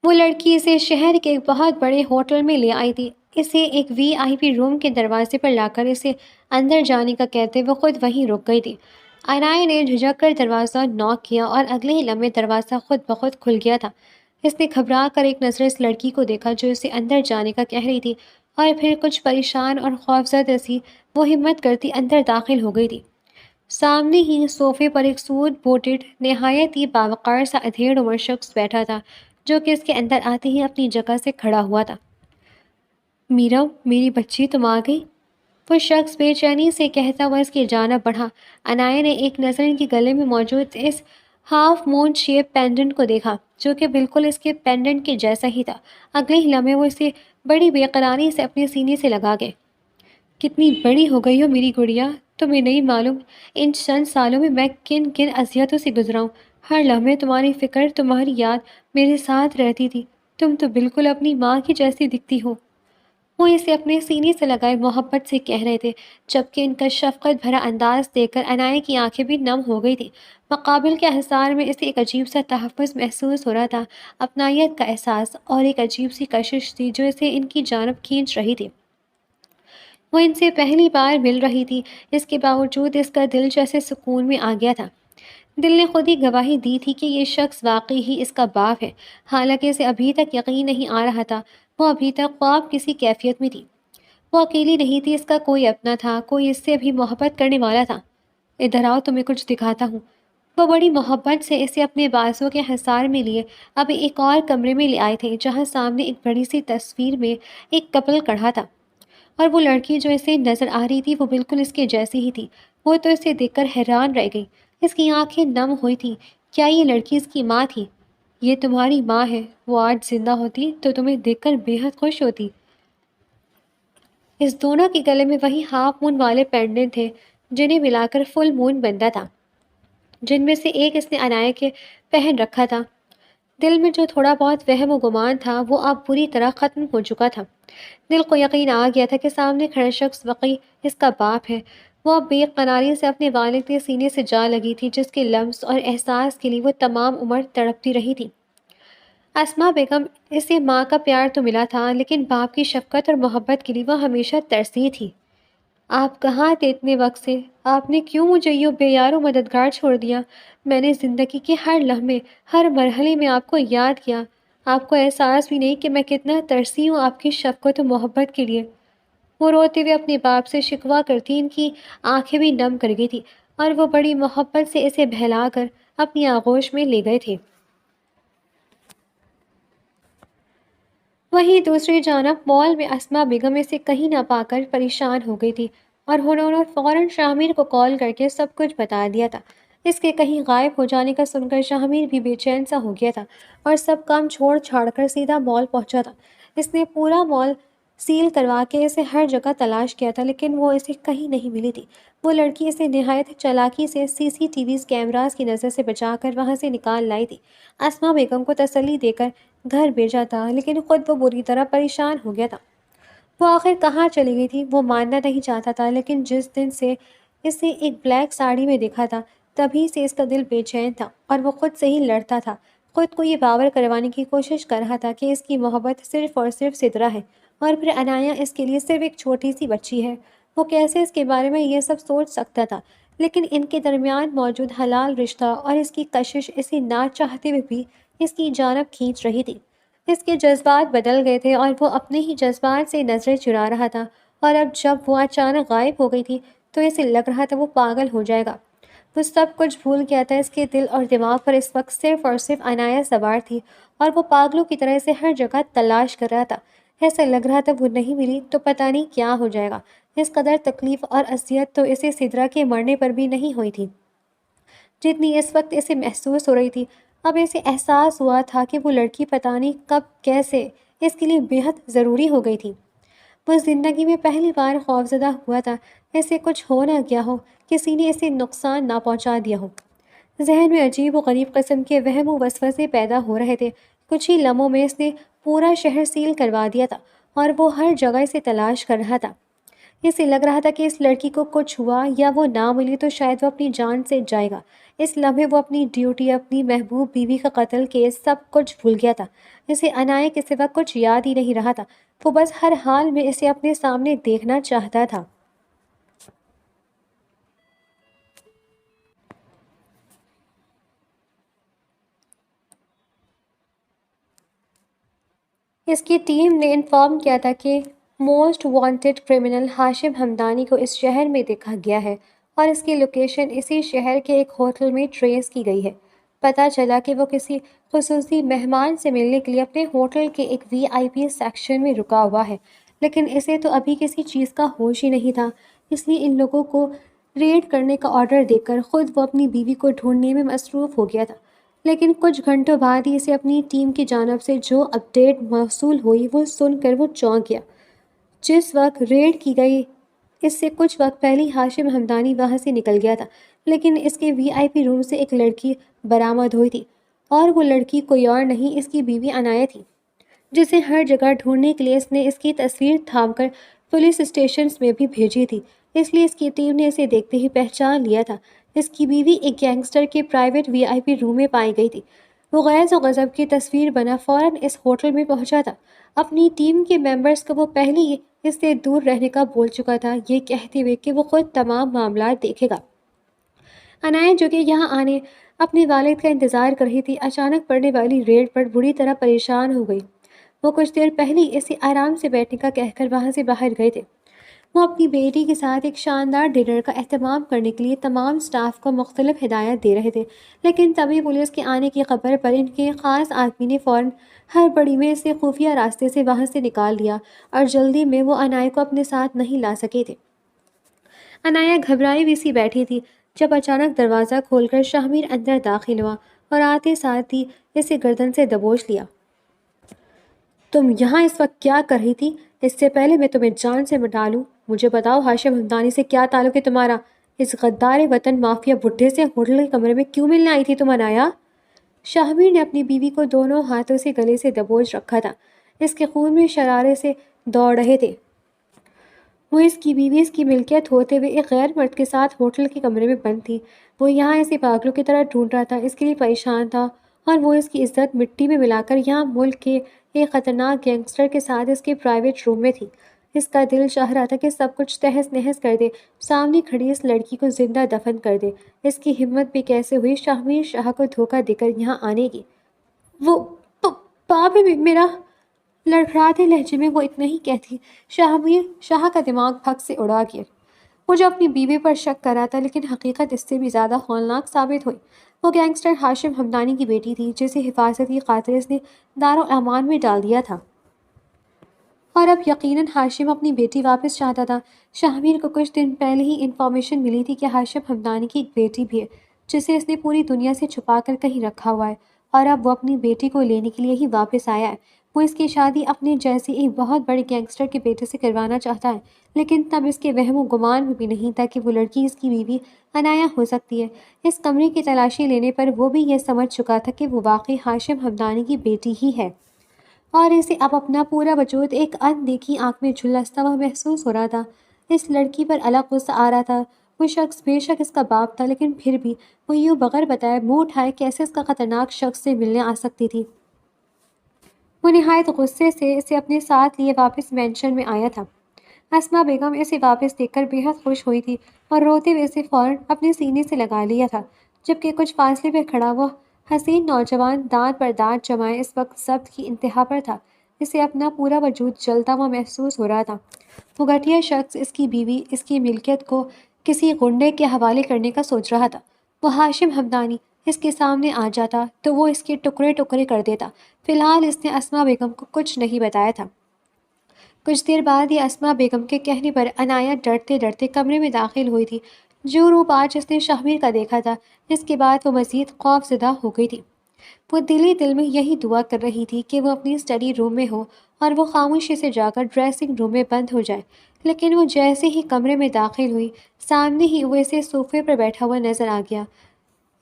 وہ لڑکی اسے شہر کے ایک بہت بڑے ہوٹل میں لے آئی تھی۔ اسے ایک وی آئی پی روم کے دروازے پر لا کر اسے اندر جانے کا کہتے وہ خود وہیں رک گئی تھی۔ عنایا نے جھجک کر دروازہ ناک کیا اور اگلے ہی لمحے دروازہ خود بخود کھل گیا تھا۔ اس نے گھبرا کر ایک نظر اس لڑکی کو دیکھا جو اسے اندر جانے کا کہہ رہی تھی، اور پھر کچھ پریشان اور خوفزدہ سی وہ ہمت کرتی اندر داخل ہو گئی تھی۔ سامنے ہی صوفے پر ایک سوٹ بوٹڈ نہایت ہی باوقار سا ادھیڑ عمر شخص بیٹھا تھا، جو کہ اس کے اندر آتے ہی اپنی جگہ سے کھڑا ہوا تھا۔ میرا، میری بچی تم آ گئی، وہ شخص بے چینی سے کہتا ہوا اس کی جانب بڑھا۔ عنایا نے ایک نظر ان کے گلے میں موجود اس ہاف مون شیپ پینڈنٹ کو دیکھا جو کہ بالکل اس کے پینڈنٹ کے جیسا ہی تھا۔ اگلے ہی لمحے وہ اسے بڑی بے قراری سے اپنے سینے سے لگا گئے۔ کتنی بڑی ہو گئی ہو میری گڑیا، تمہیں نہیں معلوم ان چند سالوں میں میں کن کن اذیتوں سے گزرا ہوں۔ ہر لمحے تمہاری فکر، تمہاری یاد میرے ساتھ رہتی تھی۔ تم تو بالکل اپنی ماں کی جیسی دکھتی ہو۔ وہ اسے اپنے سینے سے لگائے محبت سے کہہ رہے تھے، جبکہ ان کا شفقت بھرا انداز دیکھ کر عنایا کی آنکھیں بھی نم ہو گئی تھیں۔ مقابل کے حصار میں اسے ایک عجیب سا تحفظ محسوس ہو رہا تھا، اپنائیت کا احساس، اور ایک عجیب سی کشش تھی جو اسے ان کی جانب کھینچ رہی تھی۔ وہ ان سے پہلی بار مل رہی تھی، اس کے باوجود اس کا دل جیسے سکون میں آ گیا تھا۔ دل نے خود ہی گواہی دی تھی کہ یہ شخص واقعی ہی اس کا باپ ہے، حالانکہ اسے ابھی تک یقین نہیں آ رہا تھا۔ وہ ابھی تک خواب کسی کیفیت میں تھی۔ وہ اکیلی نہیں تھی، اس کا کوئی اپنا تھا، کوئی اس سے بھی محبت کرنے والا تھا۔ ادھر آؤ، تمہیں کچھ دکھاتا ہوں۔ وہ بڑی محبت سے اسے اپنے بازوں کے حصار میں لیے اب ایک اور کمرے میں لے آئے تھے جہاں سامنے ایک بڑی سی تصویر میں ایک کپل کڑھا تھا، اور وہ لڑکی جو اسے نظر آ رہی تھی وہ بالکل اس کے جیسی ہی تھی۔ وہ تو اسے دیکھ کر حیران رہ گئی، اس کی آنکھیں نم ہوئی تھیں۔ کیا یہ لڑکی اس کی ماں تھی؟ یہ تمہاری ماں ہے، وہ آج زندہ ہوتی تو تمہیں دیکھ کر بے حد خوش ہوتی۔ اس دونوں کے گلے میں وہی ہاف مون والے پینڈنٹ تھے جنہیں ملا کر فل مون بنتا تھا، جن میں سے ایک اس نے انایا کے پہن رکھا تھا۔ دل میں جو تھوڑا بہت وہم و گمان تھا وہ اب پوری طرح ختم ہو چکا تھا۔ دل کو یقین آ گیا تھا کہ سامنے کھڑا شخص واقعی اس کا باپ ہے۔ وہ اب بے قراری سے اپنے والد کے سینے سے جا لگی تھی، جس کے لمس اور احساس کے لیے وہ تمام عمر تڑپتی رہی تھی۔ اسما بیگم، اسے ماں کا پیار تو ملا تھا، لیکن باپ کی شفقت اور محبت کے لیے وہ ہمیشہ ترسی تھی۔ آپ کہاں تھے اتنے وقت سے؟ آپ نے کیوں مجھے یوں بے یار و مددگار چھوڑ دیا؟ میں نے زندگی کے ہر لمحے، ہر مرحلے میں آپ کو یاد کیا۔ آپ کو احساس بھی نہیں کہ میں کتنا ترسی ہوں آپ کی شفقت و محبت کے لیے۔ وہ روتے ہوئے اپنے باپ سے شکوہ کرتی، ان کی آنکھیں بھی نم کر گئی تھی اور وہ بڑی محبت سے اسے بہلا کر اپنی آغوش میں لے گئے تھے۔ وہیں دوسری جانب مال میں اسما بیگم اسے کہیں نہ پا کر پریشان ہو گئی تھی اور انہوں نے فوراً شاہمیر کو کال کر کے سب کچھ بتا دیا تھا۔ اس کے کہیں غائب ہو جانے کا سن کر شاہمیر بھی بے چین سا ہو گیا تھا اور سب کام چھوڑ چھاڑ کر سیدھا مال پہنچا تھا۔ اس نے پورا مال سیل کروا کے اسے ہر جگہ تلاش کیا تھا، لیکن وہ اسے کہیں نہیں ملی تھی۔ وہ لڑکی اسے نہایت چالاکی سے CCTV کیمراز کی نظر سے بچا کر وہاں سے نکال لائی تھی۔ اسما بیگم کو تسلی دے کر گھر بھیجا تھا، لیکن خود وہ بری طرح پریشان ہو گیا تھا۔ وہ آخر کہاں چلی گئی تھی وہ ماننا نہیں چاہتا تھا، لیکن جس دن سے اسے ایک بلیک ساڑی میں دیکھا تھا تبھی سے اس کا دل بے چین تھا اور وہ خود سے ہی لڑتا تھا، خود کو یہ باور کروانے کی کوشش کر رہا تھا کہ اس کی محبت صرف اور صرف سدرا ہے اور پھر انایا اس کے لیے صرف ایک چھوٹی سی بچی ہے۔ وہ کیسے اس کے بارے میں یہ سب سوچ سکتا تھا؟ لیکن ان کے درمیان موجود حلال رشتہ اور اس کی کشش اسے نہ چاہتے ہوئے بھی اس کی جانب کھینچ رہی تھی۔ اس کے جذبات بدل گئے تھے اور وہ اپنے ہی جذبات سے نظریں چرا رہا تھا، اور اب جب وہ اچانک غائب ہو گئی تھی تو اسے لگ رہا تھا وہ پاگل ہو جائے گا۔ وہ سب کچھ بھول گیا تھا۔ اس کے دل اور دماغ پر اس وقت صرف اور صرف انایا سوار تھی اور وہ پاگلوں کی طرح اسے ہر جگہ تلاش کر رہا تھا۔ ایسا لگ رہا تھا وہ نہیں ملی تو پتہ نہیں کیا ہو جائے گا۔ اس قدر تکلیف اور اذیت تو اسے سدرا کے مرنے پر بھی نہیں ہوئی تھی جتنی اس وقت اسے محسوس ہو رہی تھی۔ اب اسے احساس ہوا تھا کہ وہ لڑکی پتہ نہیں کب کیسے اس کے لیے بے حد ضروری ہو گئی تھی۔ وہ زندگی میں پہلی بار خوفزدہ ہوا تھا، اسے کچھ ہو نہ گیا ہو، کسی نے اسے نقصان نہ پہنچا دیا ہو۔ ذہن میں عجیب و غریب قسم کے وہم و وسوسے پیدا ہو رہے تھے۔ کچھ ہی لمحوں میں اس نے پورا شہر سیل کروا دیا تھا اور وہ ہر جگہ اسے تلاش کر رہا تھا۔ اسے لگ رہا تھا کہ اس لڑکی کو کچھ ہوا یا وہ نہ ملی تو شاید وہ اپنی جان سے جائے گا۔ اس لمحے وہ اپنی ڈیوٹی، اپنی محبوب بیوی کا قتل کیس سب کچھ بھول گیا تھا۔ اسے انایا کے سوا کچھ یاد ہی نہیں رہا تھا۔ وہ بس ہر حال میں اسے اپنے سامنے دیکھنا چاہتا تھا۔ اس کی ٹیم نے انفارم کیا تھا کہ موسٹ وانٹڈ کرمنل ہاشم ہمدانی کو اس شہر میں دیکھا گیا ہے اور اس کی لوکیشن اسی شہر کے ایک ہوٹل میں ٹریس کی گئی ہے۔ پتہ چلا کہ وہ کسی خصوصی مہمان سے ملنے کے لیے اپنے ہوٹل کے ایک VIP سیکشن میں رکا ہوا ہے، لیکن اسے تو ابھی کسی چیز کا ہوش ہی نہیں تھا، اس لیے ان لوگوں کو ریڈ کرنے کا آرڈر دے کر خود وہ اپنی بیوی کو ڈھونڈنے میں مصروف ہو گیا تھا۔ لیکن کچھ گھنٹوں بعد ہی اسے اپنی ٹیم کی جانب سے جو اپڈیٹ موصول ہوئی وہ سن کر وہ چونک گیا۔ جس وقت ریڈ کی گئی اس سے کچھ وقت پہلے ہاشم ہمدانی وہاں سے نکل گیا تھا، لیکن اس کے VIP روم سے ایک لڑکی برآمد ہوئی تھی، اور وہ لڑکی کوئی اور نہیں اس کی بیوی انایا تھی، جسے ہر جگہ ڈھونڈنے کے لیے اس نے اس کی تصویر تھام کر پولیس اسٹیشنز میں بھی بھیجی تھی۔ اس لیے اس کی ٹیم نے اسے دیکھتے ہی پہچان لیا تھا۔ اس کی بیوی ایک گینگسٹر کے پرائیویٹ VIP روم میں پائی گئی تھی۔ وہ غیظ و غضب کی تصویر بنا فوراً اس ہوٹل میں پہنچا تھا۔ اپنی ٹیم کے ممبرز کو وہ پہلے ہی اس سے دور رہنے کا بول چکا تھا، یہ کہتے ہوئے کہ وہ خود تمام معاملات دیکھے گا۔ انایا جو کہ یہاں آنے اپنے والد کا انتظار کر رہی تھی، اچانک پڑنے والی ریڈ پر بری طرح پریشان ہو گئی۔ وہ کچھ دیر پہلے ہی اسے آرام سے بیٹھنے کا کہہ کر وہاں سے باہر گئے تھے۔ وہ اپنی بیٹی کے ساتھ ایک شاندار ڈنر کا اہتمام کرنے کے لیے تمام سٹاف کو مختلف ہدایات دے رہے تھے، لیکن تبھی پولیس کے آنے کی خبر پر ان کے خاص آدمی نے فوراً ہڑبڑی میں اسے خفیہ راستے سے وہاں سے نکال دیا اور جلدی میں وہ انایا کو اپنے ساتھ نہیں لا سکے تھے۔ انایا گھبرائی ہوئی سی بیٹھی تھی جب اچانک دروازہ کھول کر شاہمیر اندر داخل ہوا اور آتے ساتھ ہی اسے گردن سے دبوچ لیا۔ تم یہاں اس وقت کیا کر رہی تھی؟ اس سے پہلے میں تمہیں جان سے مٹا لوں، مجھے بتاؤ ہاشم ہمدانی سے کیا تعلق ہے تمہارا؟ اس غدار وطن مافیا بڈھے سے ہوٹل کے کمرے میں کیوں ملنے آئی تھی تم انایا؟ شاہمیر نے اپنی بیوی کو دونوں ہاتھوں سے گلے سے دبوچ رکھا تھا، اس کے خون میں شرارے سے دوڑ رہے تھے۔ وہ اس کی بیوی اس کی ملکیت ہوتے ہوئے ایک غیر مرد کے ساتھ ہوٹل کے کمرے میں بند تھی۔ وہ یہاں اسے پاگلوں کی طرح ڈھونڈ رہا تھا، اس کے لیے پریشان تھا، اور وہ اس کی عزت مٹی میں ملا کر یہاں ملک کے ایک خطرناک گینگسٹر کے ساتھ اس کے پرائیویٹ روم میں تھی۔ اس کا دل چاہ رہا تھا کہ سب کچھ تہس نہس کر دے، سامنے کھڑی اس لڑکی کو زندہ دفن کر دے۔ اس کی ہمت بھی کیسے ہوئی شاہمیر شاہ کو دھوکہ دے کر یہاں آنے کی؟ وہ باپ ہے میرا، لڑکھڑاتے لہجے میں وہ اتنا ہی کہتی۔ شاہمیر شاہ کا دماغ پھک سے اڑا گیا۔ وہ جو اپنی بیوی پر شک کر رہا تھا، لیکن حقیقت اس سے بھی زیادہ ہولناک ثابت ہوئی۔ وہ گینگسٹر ہاشم ہمدانی کی بیٹی تھی، جسے حفاظتی خاطر اس نے دارالامان میں ڈال دیا تھا، اور اب یقیناً ہاشم اپنی بیٹی واپس چاہتا تھا۔ شاہمیر کو کچھ دن پہلے ہی انفارمیشن ملی تھی کہ ہاشم ہمدانی کی ایک بیٹی بھی ہے، جسے اس نے پوری دنیا سے چھپا کر کہیں رکھا ہوا ہے، اور اب وہ اپنی بیٹی کو لینے کے لیے ہی واپس آیا ہے۔ وہ اس کی شادی اپنے جیسے ایک بہت بڑے گینگسٹر کے بیٹے سے کروانا چاہتا ہے، لیکن تب اس کے وہم و گمان میں بھی نہیں تھا کہ وہ لڑکی اس کی بیوی عنایا ہو سکتی ہے۔ اس کمرے کی تلاشی لینے پر وہ بھی یہ سمجھ چکا تھا کہ وہ واقعی ہاشم ہمدانی کی بیٹی ہی ہے، اور اسے اب اپنا پورا وجود ایک اندیکھی آنکھ میں جھلستا ہوا محسوس ہو رہا تھا۔ اس لڑکی پر الگ غصہ آ رہا تھا۔ وہ شخص بے شک اس کا باپ تھا، لیکن پھر بھی وہ یوں بغیر بتائے منہ اٹھائے کیسے اس کا خطرناک شخص سے ملنے آ سکتی تھی؟ وہ نہایت غصے سے اسے اپنے ساتھ لیے واپس مینشن میں آیا تھا۔ اسما بیگم اسے واپس دیکھ کر بے حد خوش ہوئی تھی، اور روتے ہوئے اسے فوراً اپنے سینے سے لگا لیا تھا، جبکہ کچھ فاصلے پہ کھڑا وہ حسین نوجوان دانت پر دانت جمائے اس وقت ضبط کی انتہا پر تھا۔ اسے اپنا پورا وجود جلتا ہوا محسوس ہو رہا تھا۔ وہ گھٹیا شخص اس کی بیوی، اس کی ملکیت کو کسی غنڈے کے حوالے کرنے کا سوچ رہا تھا۔ وہ ہاشم ہمدانی اس کے سامنے آ جاتا تو وہ اس کے ٹکڑے ٹکڑے کر دیتا۔ فی الحال اس نے اسما بیگم کو کچھ نہیں بتایا تھا۔ کچھ دیر بعد ہی اسما بیگم کے کہنے پر عنایا ڈرتے ڈرتے کمرے میں داخل ہوئی تھی۔ جو روپ آج اس نے شاہمیر کا دیکھا تھا، اس کے بعد وہ مزید خوف زدہ ہو گئی تھی۔ وہ دل ہی دل میں یہی دعا کر رہی تھی کہ وہ اپنی اسٹڈی روم میں ہو اور وہ خاموشی سے جا کر ڈریسنگ روم میں بند ہو جائے، لیکن وہ جیسے ہی کمرے میں داخل ہوئی، سامنے ہی وہ اسے صوفے پر بیٹھا ہوا نظر آ گیا۔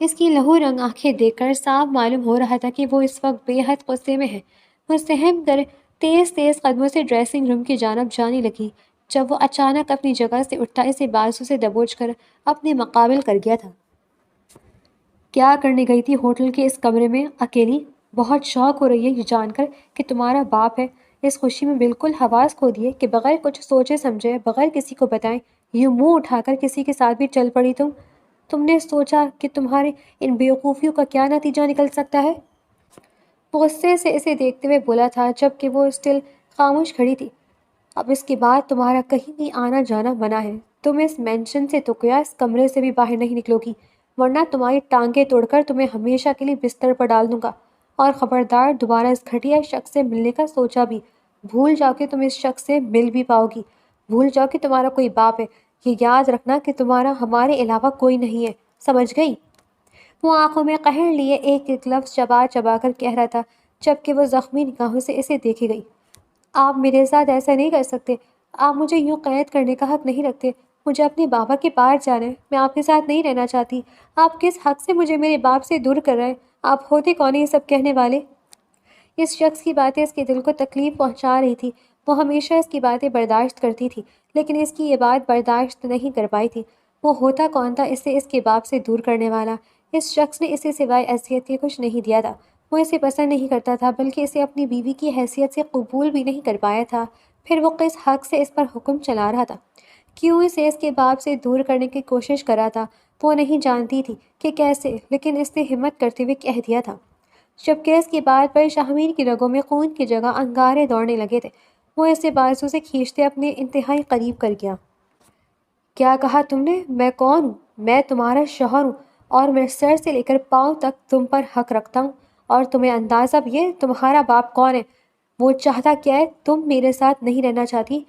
اس کی لہو رنگ آنکھیں دیکھ کر صاف معلوم ہو رہا تھا کہ وہ اس وقت بے حد غصے میں ہے۔ وہ سہم کر تیز تیز قدموں سے ڈریسنگ روم کی جانب جانے لگی، جب وہ اچانک اپنی جگہ سے اٹھتا اسے بازو سے دبوچ کر اپنے مقابل کر گیا تھا۔ کیا کرنے گئی تھی ہوٹل کے اس کمرے میں اکیلی؟ بہت شوق ہو رہی ہے یہ جان کر کہ تمہارا باپ ہے۔ اس خوشی میں بالکل حواس کھو دیے کہ بغیر کچھ سوچے سمجھے، بغیر کسی کو بتائیں، یوں منہ اٹھا کر کسی کے ساتھ بھی چل پڑی تم نے سوچا کہ تمہارے ان بیوقوفیوں کا کیا نتیجہ نکل سکتا ہے؟ غصے سے اسے دیکھتے ہوئے بولا تھا، جبکہ وہ اسٹل خاموش کھڑی تھی۔ اب اس کے بعد تمہارا کہیں بھی آنا جانا منع ہے۔ تم اس مینشن سے تو کیا اس کمرے سے بھی باہر نہیں نکلو گی، ورنہ تمہاری ٹانگیں توڑ کر تمہیں ہمیشہ کے لیے بستر پر ڈال دوں گا۔ اور خبردار دوبارہ اس گھٹیا شخص سے ملنے کا سوچا بھی، بھول جاؤ کہ تم اس شخص سے مل بھی پاؤ گی، بھول جاؤ کہ تمہارا کوئی باپ ہے، یہ یاد رکھنا کہ تمہارا ہمارے علاوہ کوئی نہیں ہے، سمجھ گئی؟ وہ آنکھوں میں قہر لیے ایک ایک لفظ چبا چبا کر کہہ رہا تھا، جبکہ وہ زخمی نگاہوں سے اسے دیکھے گئی۔ آپ میرے ساتھ ایسا نہیں کر سکتے، آپ مجھے یوں قید کرنے کا حق نہیں رکھتے، مجھے اپنے بابا کے پاس جانا ہے، میں آپ کے ساتھ نہیں رہنا چاہتی۔ آپ کس حق سے مجھے میرے باپ سے دور کر رہے ہیں؟ آپ ہوتے کون ہیں یہ سب کہنے والے؟ اس شخص کی باتیں اس کے دل کو تکلیف پہنچا رہی تھی۔ وہ ہمیشہ اس کی باتیں برداشت کرتی تھی، لیکن اس کی یہ بات برداشت نہیں کر پائی تھی۔ وہ ہوتا کون تھا اسے اس کے باپ سے دور کرنے والا؟ اس شخص نے اسے سوائے اذیت کے کچھ نہیں دیا تھا۔ وہ اسے پسند نہیں کرتا تھا، بلکہ اسے اپنی بیوی کی حیثیت سے قبول بھی نہیں کر پایا تھا۔ پھر وہ کس حق سے اس پر حکم چلا رہا تھا؟ کیوں اسے اس کے باپ سے دور کرنے کی کوشش کر رہا تھا؟ وہ نہیں جانتی تھی کہ کیسے، لیکن اس نے ہمت کرتے ہوئے کہہ دیا تھا، جبکہ اس کی بات پر شاہمیر کی رگوں میں خون کی جگہ انگارے دوڑنے لگے تھے۔ وہ اسے بازو سے کھینچتے اپنے انتہائی قریب کر گیا۔ کیا کہا تم نے؟ میں کون ہوں؟ میں تمہارا شوہر ہوں، اور میں سر سے لے کر پاؤں تک تم پر حق رکھتا ہوں، اور تمہیں اندازہ بھی ہے تمہارا باپ کون ہے، وہ چاہتا کیا ہے۔ تم میرے ساتھ نہیں رہنا چاہتی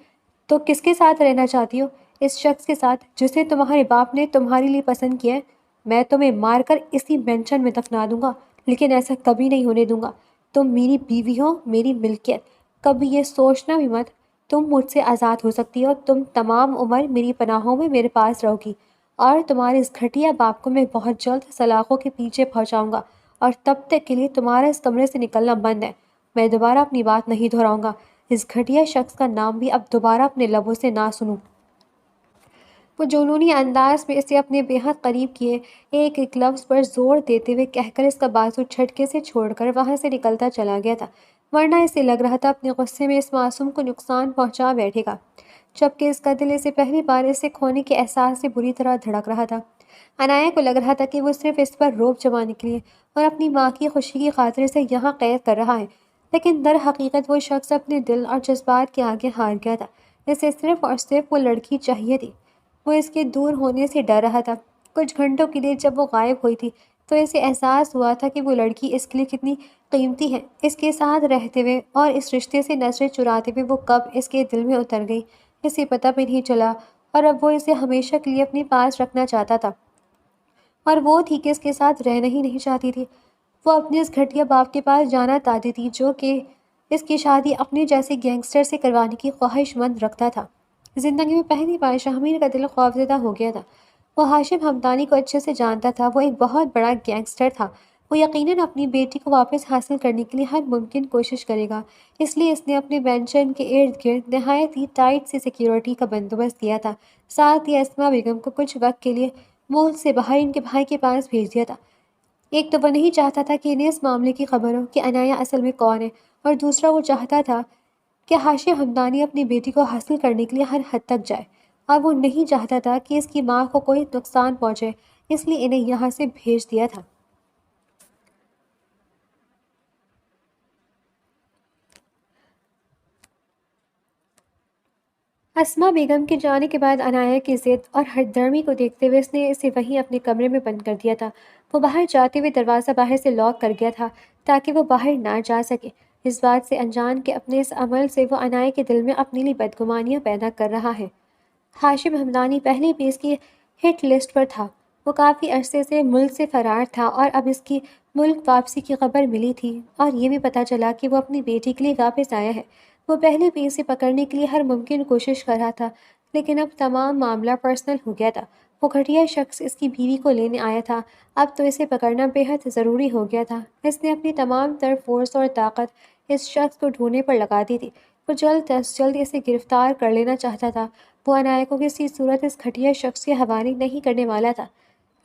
تو کس کے ساتھ رہنا چاہتی ہو؟ اس شخص کے ساتھ جسے تمہارے باپ نے تمہارے لیے پسند کیا ہے۔ میں تمہیں مار کر اسی مینشن میں دفنا دوں گا، لیکن ایسا کبھی نہیں ہونے دوں گا۔ تم میری بیوی ہو، میری ملکیت۔ کبھی یہ سوچنا بھی مت۔ تم مجھ سے آزاد ہو سکتی ہو، تم تمام عمر میری پناہوں میں میرے پاس رہو گی، اور تمہارے اس گھٹیا باپ کو میں بہت جلد سلاخوں کے پیچھے پہنچاؤں گا، اور تب تک کے لیے تمہارا اس کمرے سے نکلنا بند ہے۔ میں دوبارہ اپنی بات نہیں دہراؤں گا۔ اس گھٹیا شخص کا نام بھی اب دوبارہ اپنے لبوں سے نہ سنوں۔ وہ جنونی انداز میں اسے اپنے بے حد قریب کیے، ایک ایک لفظ پر زور دیتے ہوئے کہہ کر اس کا بازو جھٹکے سے چھوڑ کر وہاں سے نکلتا چلا گیا تھا، ورنہ اسے لگ رہا تھا اپنے غصے میں اس معصوم کو نقصان پہنچا بیٹھے گا، جبکہ اس کا دل اسے پہلی بار اسے کھونے کے احساس سے بری طرح دھڑک رہا تھا۔ عنایہ کو لگ رہا تھا کہ وہ صرف اس پر روب جمانے کے لیے اور اپنی ماں کی خوشی کی خاطر اسے یہاں قید کر رہا ہے، لیکن در حقیقت وہ شخص اپنے دل اور جذبات کے آگے ہار گیا تھا۔ اسے صرف اور صرف وہ لڑکی چاہیے تھی۔ وہ اس کے دور ہونے سے ڈر رہا تھا۔ کچھ گھنٹوں کے لیے جب وہ غائب ہوئی تھی تو اسے احساس ہوا تھا کہ وہ لڑکی اس کے لیے کتنی قیمتی ہے۔ اس کے ساتھ رہتے ہوئے اور اس رشتے سے نظریں چراتے ہوئے وہ کب اس کے دل میں اتر گئی، اسے پتہ بھی نہیں چلا، اور اب وہ اسے ہمیشہ کے لیے اپنے پاس رکھنا چاہتا تھا، اور وہ تھی کہ اس کے ساتھ رہنا ہی نہیں چاہتی تھی۔ وہ اپنے اس گھٹیا باپ کے پاس جانا چاہتی تھی جو کہ اس کی شادی اپنے جیسے گینگسٹر سے کروانے کی خواہش مند رکھتا تھا۔ زندگی میں پہلی بار شاہمیر کا دل خوفزدہ ہو گیا تھا۔ وہ ہاشم حمدانی کو اچھے سے جانتا تھا، وہ ایک بہت بڑا گینگسٹر تھا۔ وہ یقیناً اپنی بیٹی کو واپس حاصل کرنے کے لیے ہر ممکن کوشش کرے گا، اس لیے اس نے اپنے مینشن کے ارد گرد نہایت ہی ٹائٹ سی سیکیورٹی کا بندوبست کیا تھا، ساتھ ہی اسما بیگم کو کچھ وقت کے لیے ملک سے باہر ان کے بھائی کے پاس بھیج دیا تھا۔ ایک تو وہ نہیں چاہتا تھا کہ انہیں اس معاملے کی خبر ہو کہ عنایہ اصل میں کون ہے، اور دوسرا وہ چاہتا تھا کہ ہاشم حمدانی اپنی بیٹی کو حاصل کرنے کے لیے ہر حد تک جائے، اور وہ نہیں چاہتا تھا کہ اس کی ماں کو کوئی نقصان پہنچے، اس لیے انہیں یہاں سے بھیج دیا تھا۔ اسما بیگم کے جانے کے بعد عنایہ کی ضد اور ہٹ درمی کو دیکھتے ہوئے اس نے اسے وہیں اپنے کمرے میں بند کر دیا تھا۔ وہ باہر جاتے ہوئے دروازہ باہر سے لاک کر گیا تھا تاکہ وہ باہر نہ جا سکے، اس بات سے انجان کہ اپنے اس عمل سے وہ عنایہ کے دل میں اپنے لیے بدگمانیاں پیدا کر رہا ہے۔ ہاشم حمدانی پہلے بھی اس کی ہٹ لسٹ پر تھا۔ وہ کافی عرصے سے ملک سے فرار تھا، اور اب اس کی ملک واپسی کی خبر ملی تھی، اور یہ بھی پتہ چلا کہ وہ اپنی بیٹی کے لیے واپس آیا ہے۔ وہ پہلے بھی اسے پکڑنے کے لیے ہر ممکن کوشش کر رہا تھا، لیکن اب تمام معاملہ پرسنل ہو گیا تھا۔ وہ گھٹیا شخص اس کی بیوی کو لینے آیا تھا، اب تو اسے پکڑنا بے حد ضروری ہو گیا تھا۔ اس نے اپنی تمام تر فورس اور طاقت اس شخص کو ڈھونڈنے پر لگا دی تھی۔ وہ جلد از جلد اسے گرفتار کر لینا چاہتا تھا۔ وہ عنایہ کو کسی صورت اس گھٹیا شخص کے حوالے نہیں کرنے والا تھا،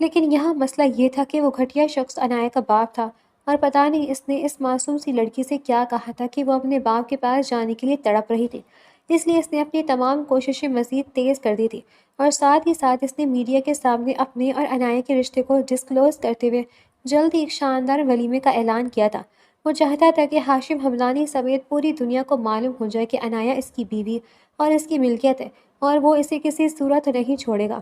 لیکن یہاں مسئلہ یہ تھا کہ وہ گھٹیا شخص عنایہ کا باپ تھا، اور پتہ نہیں اس نے اس معصوم سی لڑکی سے کیا کہا تھا کہ وہ اپنے باپ کے پاس جانے کے لیے تڑپ رہی تھی۔ اس لیے اس نے اپنی تمام کوششیں مزید تیز کر دی تھی، اور ساتھ ہی ساتھ اس نے میڈیا کے سامنے اپنے اور عنایہ کے رشتے کو ڈسکلوز کرتے ہوئے جلد ہی ایک شاندار ولیمے کا اعلان کیا تھا۔ وہ چاہتا تھا کہ ہاشم حمدانی سمیت پوری دنیا کو معلوم ہو جائے کہ عنایہ اس کی بیوی اور اس کی ملکیت ہے، اور وہ اسے کسی صورت نہیں چھوڑے گا۔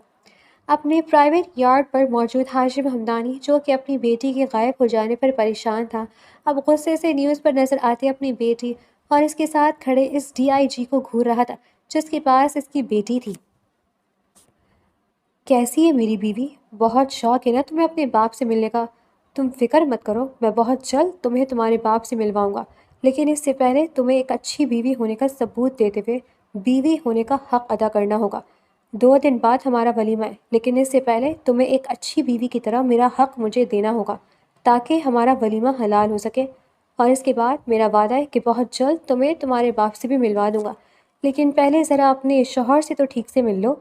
اپنے پرائیویٹ یارڈ پر موجود ہاشم حمدانی، جو کہ اپنی بیٹی کے غائب ہو جانے پر پریشان تھا، اب غصے سے نیوز پر نظر آتے اپنی بیٹی اور اس کے ساتھ کھڑے اس ڈی آئی جی کو گھور رہا تھا جس کے پاس اس کی بیٹی تھی۔ کیسی ہے میری بیوی؟ بہت شوق ہے نا تمہیں اپنے باپ سے ملنے کا؟ تم فکر مت کرو، میں بہت جلد تمہیں تمہارے باپ سے ملواؤں گا، لیکن اس سے پہلے تمہیں ایک اچھی بیوی ہونے کا ثبوت دیتے ہوئے بیوی ہونے کا حق ادا کرنا ہوگا۔ 2 دن بعد ہمارا ولیمہ ہے، لیکن اس سے پہلے تمہیں ایک اچھی بیوی کی طرح میرا حق مجھے دینا ہوگا تاکہ ہمارا ولیمہ حلال ہو سکے، اور اس کے بعد میرا وعدہ ہے کہ بہت جلد تمہیں تمہارے باپ سے بھی ملوا دوں گا، لیکن پہلے ذرا اپنے شوہر سے تو ٹھیک سے مل لو۔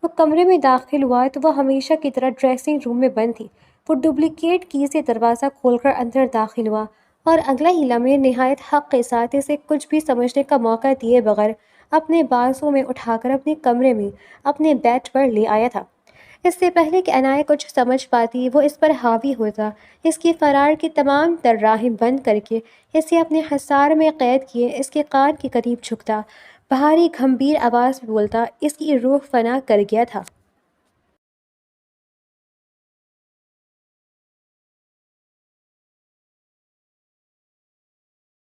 وہ کمرے میں داخل ہوا تو وہ ہمیشہ کی طرح ڈریسنگ روم میں بند تھی۔ وہ ڈپلیکیٹ کی سے دروازہ کھول کر اندر داخل ہوا، اور اگلا ہی لمحے نہایت حق کے ساتھ اسے کچھ بھی سمجھنے کا موقع دیے بغیر اپنے بازو میں اٹھا کر اپنے کمرے میں اپنے بیڈ پر لے آیا تھا۔ اس سے پہلے کہ عنایہ کچھ سمجھ پاتی، وہ اس پر حاوی ہوتا، اس کی فرار کی تمام تر راہیں بند کر کے اسے اپنے حصار میں قید کیے اس کے کان کے قریب جھکتا، بھاری گھمبیر آواز میں بولتا، اس کی روح فنا کر گیا تھا۔